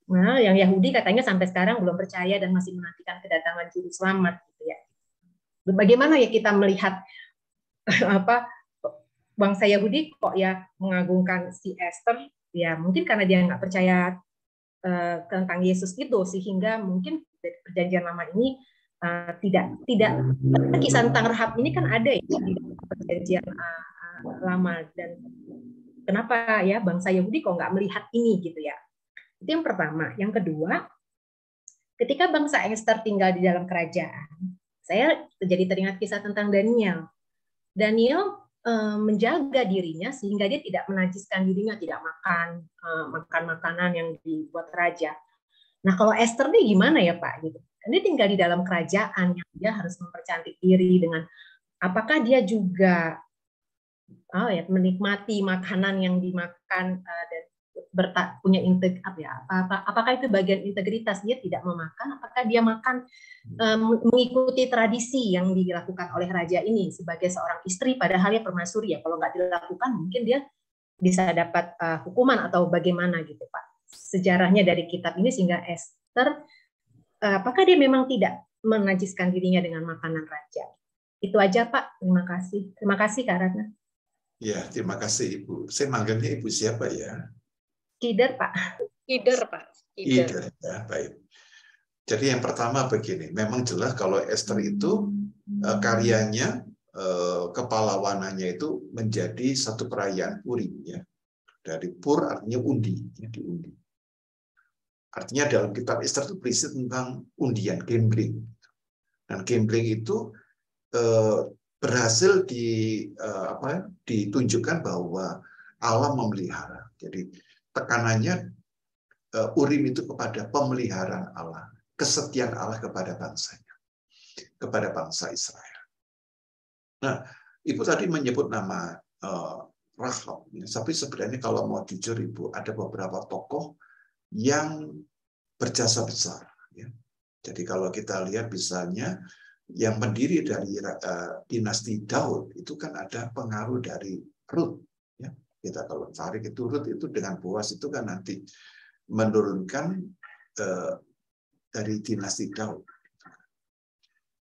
[SPEAKER 5] Nah, yang Yahudi katanya sampai sekarang belum percaya dan masih menantikan kedatangan juru selamat gitu ya. Bagaimana ya kita melihat bangsa Yahudi kok ya mengagungkan si Esther, ya mungkin karena dia nggak percaya tentang Yesus itu, sehingga mungkin dari Perjanjian Lama ini tidak kisah tentang Rahab ini kan ada ya di Perjanjian Lama, dan kenapa ya bangsa Yahudi kok nggak melihat ini gitu ya. Itu yang pertama. Yang kedua, ketika bangsa Esther tinggal di dalam kerajaan, saya jadi teringat kisah tentang Daniel. Daniel menjaga dirinya sehingga dia tidak menajiskan dirinya, tidak makan makanan yang dibuat raja. Nah, kalau Esther nih gimana ya Pak? Gitu. Dia tinggal di dalam kerajaan yang dia harus mempercantik diri dengan, apakah dia juga menikmati makanan yang dimakan dan punya apakah itu bagian integritas, dia tidak memakan, apakah dia makan mengikuti tradisi yang dilakukan oleh raja ini sebagai seorang istri padahal dia permaisuri ya, kalau nggak dilakukan mungkin dia bisa dapat hukuman atau bagaimana gitu Pak, sejarahnya dari kitab ini, sehingga Esther apakah dia memang tidak menajiskan dirinya dengan makanan raja. Itu aja Pak, terima kasih Kak Ratna.
[SPEAKER 2] Ya, terima kasih Ibu. Saya manggilnya Ibu siapa ya?
[SPEAKER 5] Kider Pak.
[SPEAKER 1] Kider Pak.
[SPEAKER 2] Kider ya, baik. Jadi yang pertama begini, memang jelas kalau Esther itu karyanya, kepalawanannya itu menjadi satu perayaan Purim ya. Dari Pur artinya undi, ya, diundi. Artinya dalam kitab Esther itu berisi tentang undian, gambling. Dan gambling itu berhasil ditunjukkan bahwa Allah memelihara. Jadi tekanannya Urim itu kepada pemeliharaan Allah, kesetiaan Allah kepada bangsanya, kepada bangsa Israel. Nah, Ibu tadi menyebut nama Rahab, tapi sebenarnya kalau mau jujur Ibu, ada beberapa tokoh yang berjasa besar. Ya. Jadi kalau kita lihat misalnya yang pendiri dari dinasti Daud itu kan ada pengaruh dari Rut. Ya. Kita kalau tarik itu Rut itu dengan Boas itu kan nanti menurunkan dari dinasti Daud.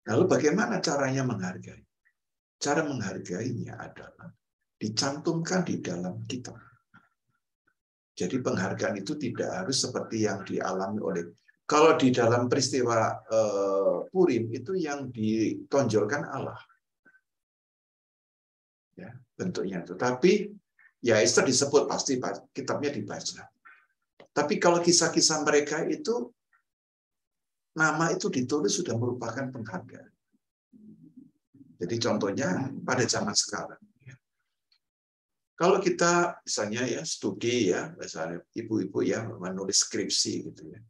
[SPEAKER 2] Lalu bagaimana caranya menghargai? Cara menghargainya adalah dicantumkan di dalam kitab. Jadi penghargaan itu tidak harus seperti yang dialami oleh, kalau di dalam peristiwa Purim itu yang ditonjolkan Allah. Ya, bentuknya itu. Tapi ya Esther disebut pasti kitabnya dibaca. Tapi kalau kisah-kisah mereka itu, nama itu ditulis sudah merupakan penghargaan. Jadi contohnya pada zaman sekarang. Kalau kita misalnya ya studi ya, misalnya ibu-ibu ya menulis skripsi gitu ya.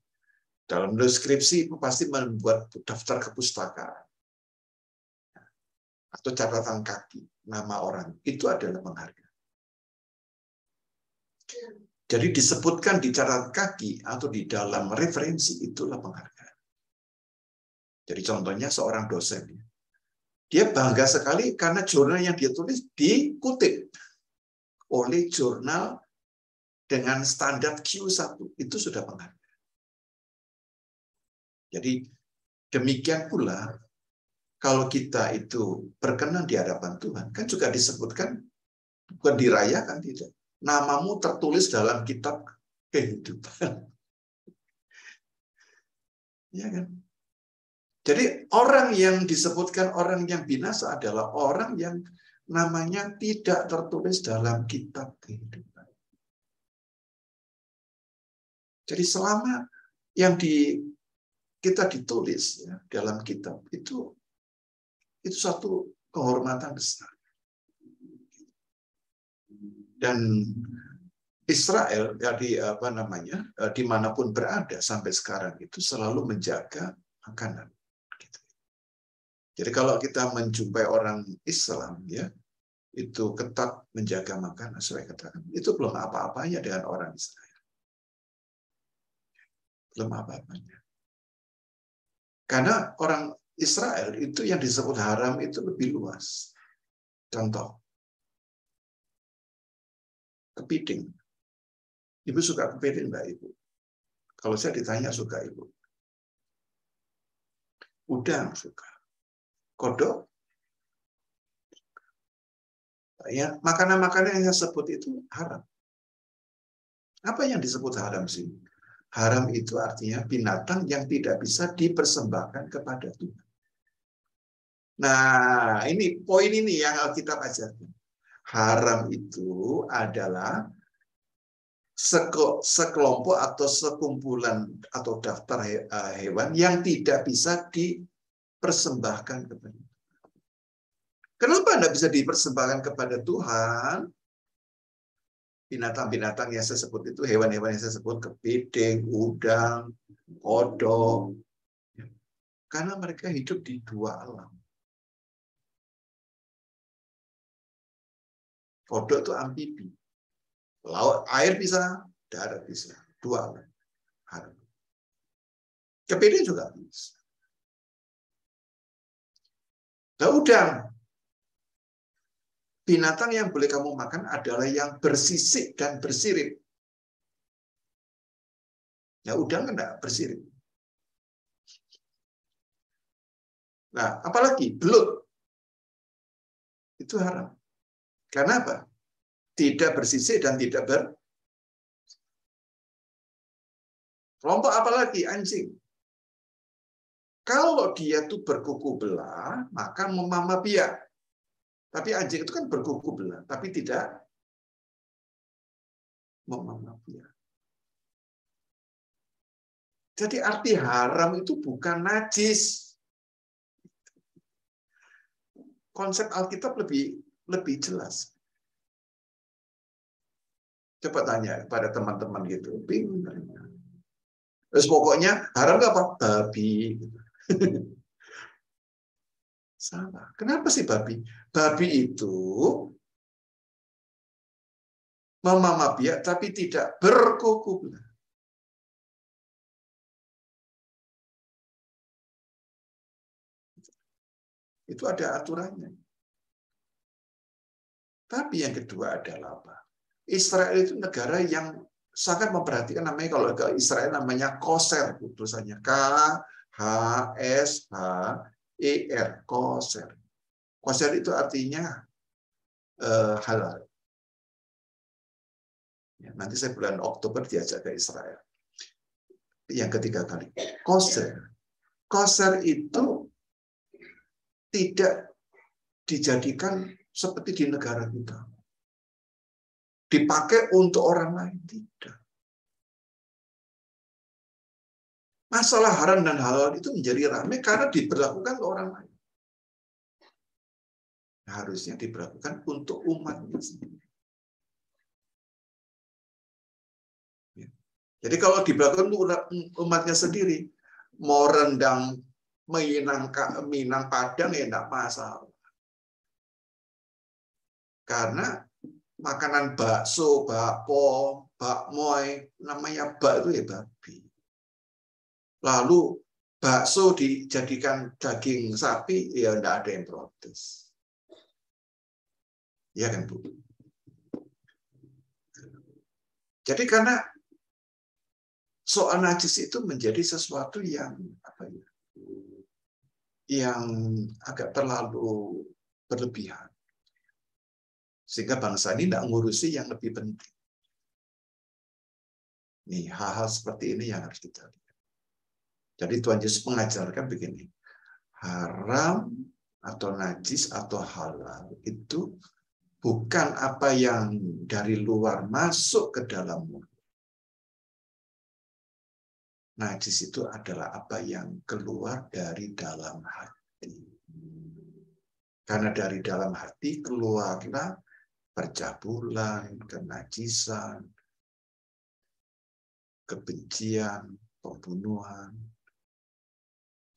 [SPEAKER 2] Dalam menulis skripsi ibu pasti membuat daftar kepustakaan atau catatan kaki nama orang. Itu adalah penghargaan. Jadi disebutkan di catatan kaki atau di dalam referensi, itulah penghargaan. Jadi contohnya seorang dosen. Dia bangga sekali karena jurnal yang dia tulis dikutip oleh jurnal dengan standar Q1. Itu sudah penghargaan. Jadi demikian pula kalau kita itu berkenan di hadapan Tuhan, kan juga disebutkan, bukan dirayakan, tidak. Namamu tertulis dalam kitab kehidupan. Ya kan? Jadi orang yang disebutkan orang yang binasa adalah orang yang namanya tidak tertulis dalam kitab kehidupan. Jadi selama yang kita ditulis ya, dalam kitab itu satu kehormatan besar. Dan Israel dimanapun berada sampai sekarang itu selalu menjaga makanan. Jadi kalau kita menjumpai orang Islam ya, itu ketat menjaga makanan, saya katakan itu belum apa-apanya dengan orang Israel. Belum apa-apanya. Karena orang Israel itu yang disebut haram itu lebih luas. Contoh, kepiting. Ibu suka kepiting enggak, Ibu? Kalau saya ditanya suka, Ibu. Udang suka. Kodok. Ya, makanan-makanan yang saya sebut itu haram. Apa yang disebut haram sih? Haram itu artinya binatang yang tidak bisa dipersembahkan kepada Tuhan. Nah, ini poin ini yang Alkitab ajarkan. Haram itu adalah sekelompok atau sekumpulan atau daftar hewan yang tidak bisa dipersembahkan kepada Tuhan. Kenapa tidak bisa dipersembahkan kepada Tuhan? Binatang-binatang yang saya sebut itu, hewan-hewan yang saya sebut, kepiting, udang, kodok. Karena mereka hidup di dua alam. Kodok itu amfibi. Laut, air bisa, darat bisa. Dua alam. Kepiting juga bisa. Nah, udang. Binatang yang boleh kamu makan adalah yang bersisik dan bersirip. Ya, udang kan enggak bersirip. Nah, apalagi belut. Itu haram. Karena apa? Tidak bersisik dan tidak kelompok apalagi anjing. Kalau dia tuh berkuku belah, maka memama biak. Tapi anjing itu kan berkuku belah, tapi tidak memama biak. Jadi arti haram itu bukan najis. Konsep Alkitab lebih jelas. Coba tanya kepada teman-teman gitu, bingung. Terus pokoknya haram nggak apa? Babi. Salah. Kenapa sih babi? Babi itu memama biak tapi tidak berkuku belah. Itu ada aturannya. Tapi yang kedua adalah apa? Israel itu negara yang sangat memperhatikan, namanya kalau Israel namanya kosher, tulisannya KHSHER, kosher. Kosher itu artinya halal. Ya, nanti saya bulan Oktober diajak ke Israel. Yang ketiga kali. Kosher. Kosher itu tidak dijadikan seperti di negara kita. Dipakai untuk orang lain. Tidak. Masalah haram dan halal itu menjadi ramai karena diberlakukan ke orang lain. Harusnya diberlakukan untuk umatnya sendiri. Jadi kalau diberlakukan untuk umatnya sendiri, mau rendang Minang Padang ya enggak masalah. Karena makanan bakso, bakpo, bakmoy, namanya bak itu ya babi. Lalu bakso dijadikan daging sapi, ya enggak ada yang protes. Ya kan, Bu? Jadi karena soal najis itu menjadi sesuatu yang yang agak terlalu berlebihan. Sehingga bangsa ini tidak ngurusi yang lebih penting. Nih, hal-hal seperti ini yang harus kita lihat. Jadi Tuhan Yesus mengajarkan begini, haram atau najis atau halal itu bukan apa yang dari luar masuk ke dalam mulut. Najis itu adalah apa yang keluar dari dalam hati. Karena dari dalam hati keluarlah percabulan, kenajisan, kebencian, pembunuhan,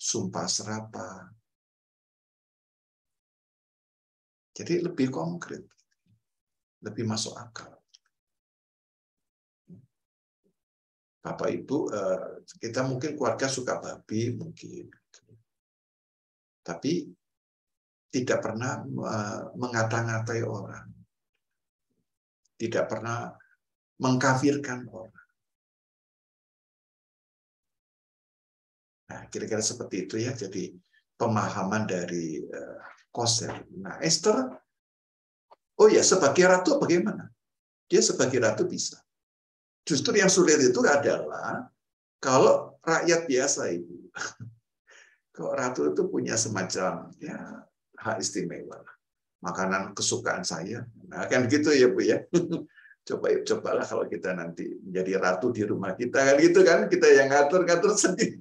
[SPEAKER 2] sumpah serapah. Jadi lebih konkret, lebih masuk akal. Bapak Ibu, kita mungkin keluarga suka babi, mungkin. Tapi tidak pernah mengata-ngatai orang. Tidak pernah mengkafirkan orang. Nah, kira-kira seperti itu ya. Jadi pemahaman dari Koster. Nah, Esther, oh ya, sebagai ratu bagaimana? Dia sebagai ratu bisa. Justru yang sulit itu adalah kalau rakyat biasa itu. Kalau ratu itu punya semacam ya hak istimewa. Makanan kesukaan saya. Nah, kan gitu ya, Bu ya. Cobalah kalau kita nanti menjadi ratu di rumah kita kan gitu kan, kita yang ngatur-ngatur sendiri.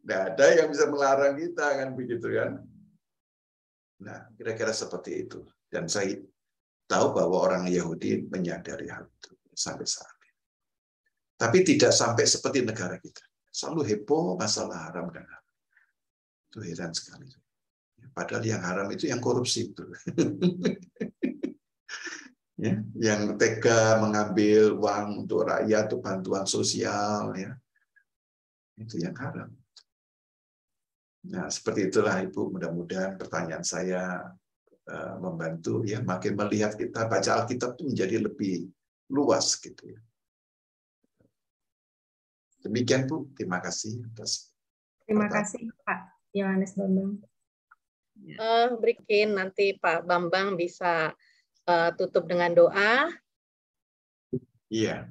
[SPEAKER 2] Nggak ada yang bisa melarang kita kan begitu kan. Nah, kira-kira seperti itu. Dan saya tahu bahwa orang Yahudi menyadari hal itu sampai saat ini. Tapi tidak sampai seperti negara kita. Selalu heboh masalah haram dan halal. Itu heran sekali. Padahal yang haram itu yang korupsi itu. Ya, yang tega mengambil uang untuk rakyat untuk bantuan sosial ya. Itu yang haram. Nah, seperti itulah Ibu, mudah-mudahan pertanyaan saya membantu ya, makin melihat kita baca Alkitab itu menjadi lebih luas gitu ya. Demikian Bu, terima kasih atas
[SPEAKER 5] Terima kasih Pak Yohanes Bambang.
[SPEAKER 1] Berikin nanti Pak Bambang bisa tutup dengan doa.
[SPEAKER 2] Iya.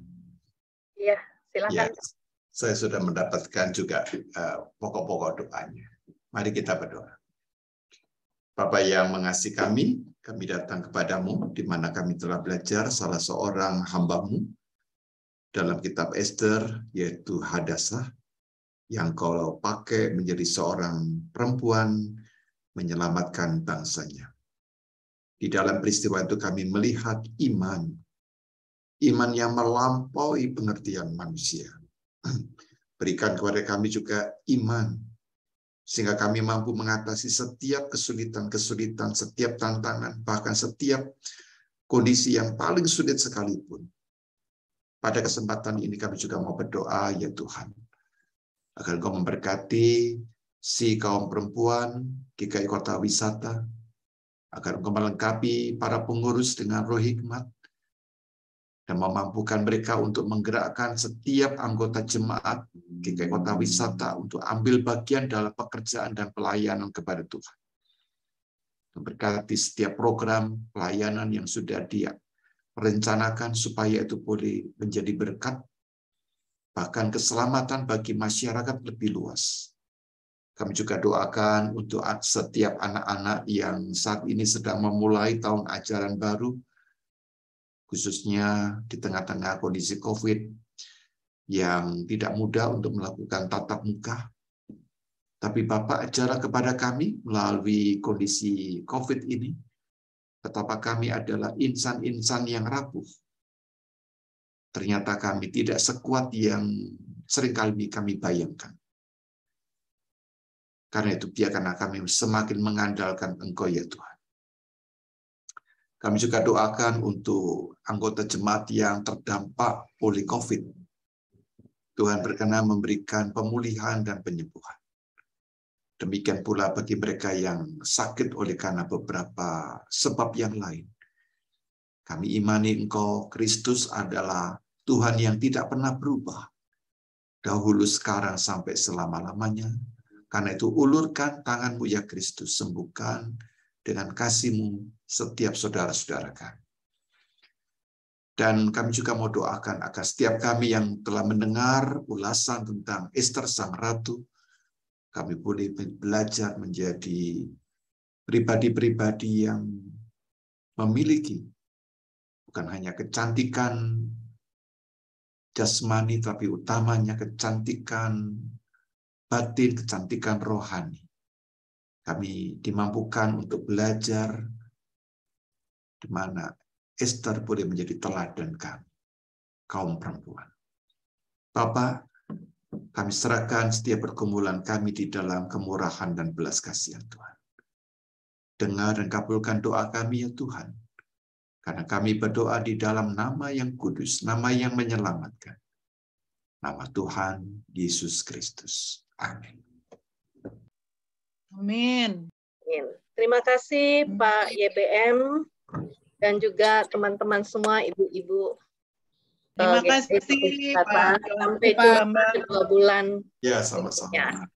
[SPEAKER 1] Iya, silakan.
[SPEAKER 2] Ya, saya sudah mendapatkan juga pokok-pokok doanya. Mari kita berdoa. Bapa yang mengasihi kami datang kepadamu, di mana kami telah belajar salah seorang hamba-Mu dalam kitab Esther, yaitu Hadassah, yang Kau pakai menjadi seorang perempuan menyelamatkan bangsanya. Di dalam peristiwa itu kami melihat iman yang melampaui pengertian manusia. Berikan kepada kami juga iman, sehingga kami mampu mengatasi setiap kesulitan-kesulitan, setiap tantangan, bahkan setiap kondisi yang paling sulit sekalipun. Pada kesempatan ini kami juga mau berdoa, ya Tuhan, agar Engkau memberkati si kaum perempuan GKI Kota Wisata, agar Engkau melengkapi para pengurus dengan roh hikmat, dan memampukan mereka untuk menggerakkan setiap anggota jemaat GKI Kota Wisata untuk ambil bagian dalam pekerjaan dan pelayanan kepada Tuhan. Memberkati setiap program pelayanan yang sudah Dia rencanakan supaya itu boleh menjadi berkat, bahkan keselamatan bagi masyarakat lebih luas. Kami juga doakan untuk setiap anak-anak yang saat ini sedang memulai tahun ajaran baru, khususnya di tengah-tengah kondisi COVID yang tidak mudah untuk melakukan tatap muka. Tapi Bapak ajarkan kepada kami melalui kondisi COVID ini, betapa kami adalah insan-insan yang rapuh. Ternyata kami tidak sekuat yang seringkali kami bayangkan. Karena itu biarkanlah kami semakin mengandalkan Engkau, ya Tuhan. Kami juga doakan untuk anggota jemaat yang terdampak oleh COVID. Tuhan berkenan memberikan pemulihan dan penyembuhan. Demikian pula bagi mereka yang sakit oleh karena beberapa sebab yang lain. Kami imani Engkau, Kristus adalah Tuhan yang tidak pernah berubah. Dahulu, sekarang, sampai selama-lamanya. Karena itu ulurkan tangan-Mu, ya Kristus, sembuhkan dengan kasih-Mu setiap saudara-saudara kami. Dan kami juga mau doakan agar setiap kami yang telah mendengar ulasan tentang Esther Sang Ratu, kami boleh belajar menjadi pribadi-pribadi yang memiliki bukan hanya kecantikan jasmani, tapi utamanya kecantikan batin, kecantikan rohani. Kami dimampukan untuk belajar di mana Esther boleh menjadi teladan kami, kaum perempuan. Bapa, kami serahkan setiap pergumulan kami di dalam kemurahan dan belas kasihan Tuhan. Dengar dan kabulkan doa kami ya Tuhan. Karena kami berdoa di dalam nama yang kudus, nama yang menyelamatkan. Nama Tuhan Yesus Kristus. Amin.
[SPEAKER 6] Amin.
[SPEAKER 1] Terima kasih Pak YBM dan juga teman-teman semua, ibu-ibu.
[SPEAKER 6] Terima kasih Pak.
[SPEAKER 1] Sampai jumpa 2 bulan.
[SPEAKER 2] Ya, sama-sama.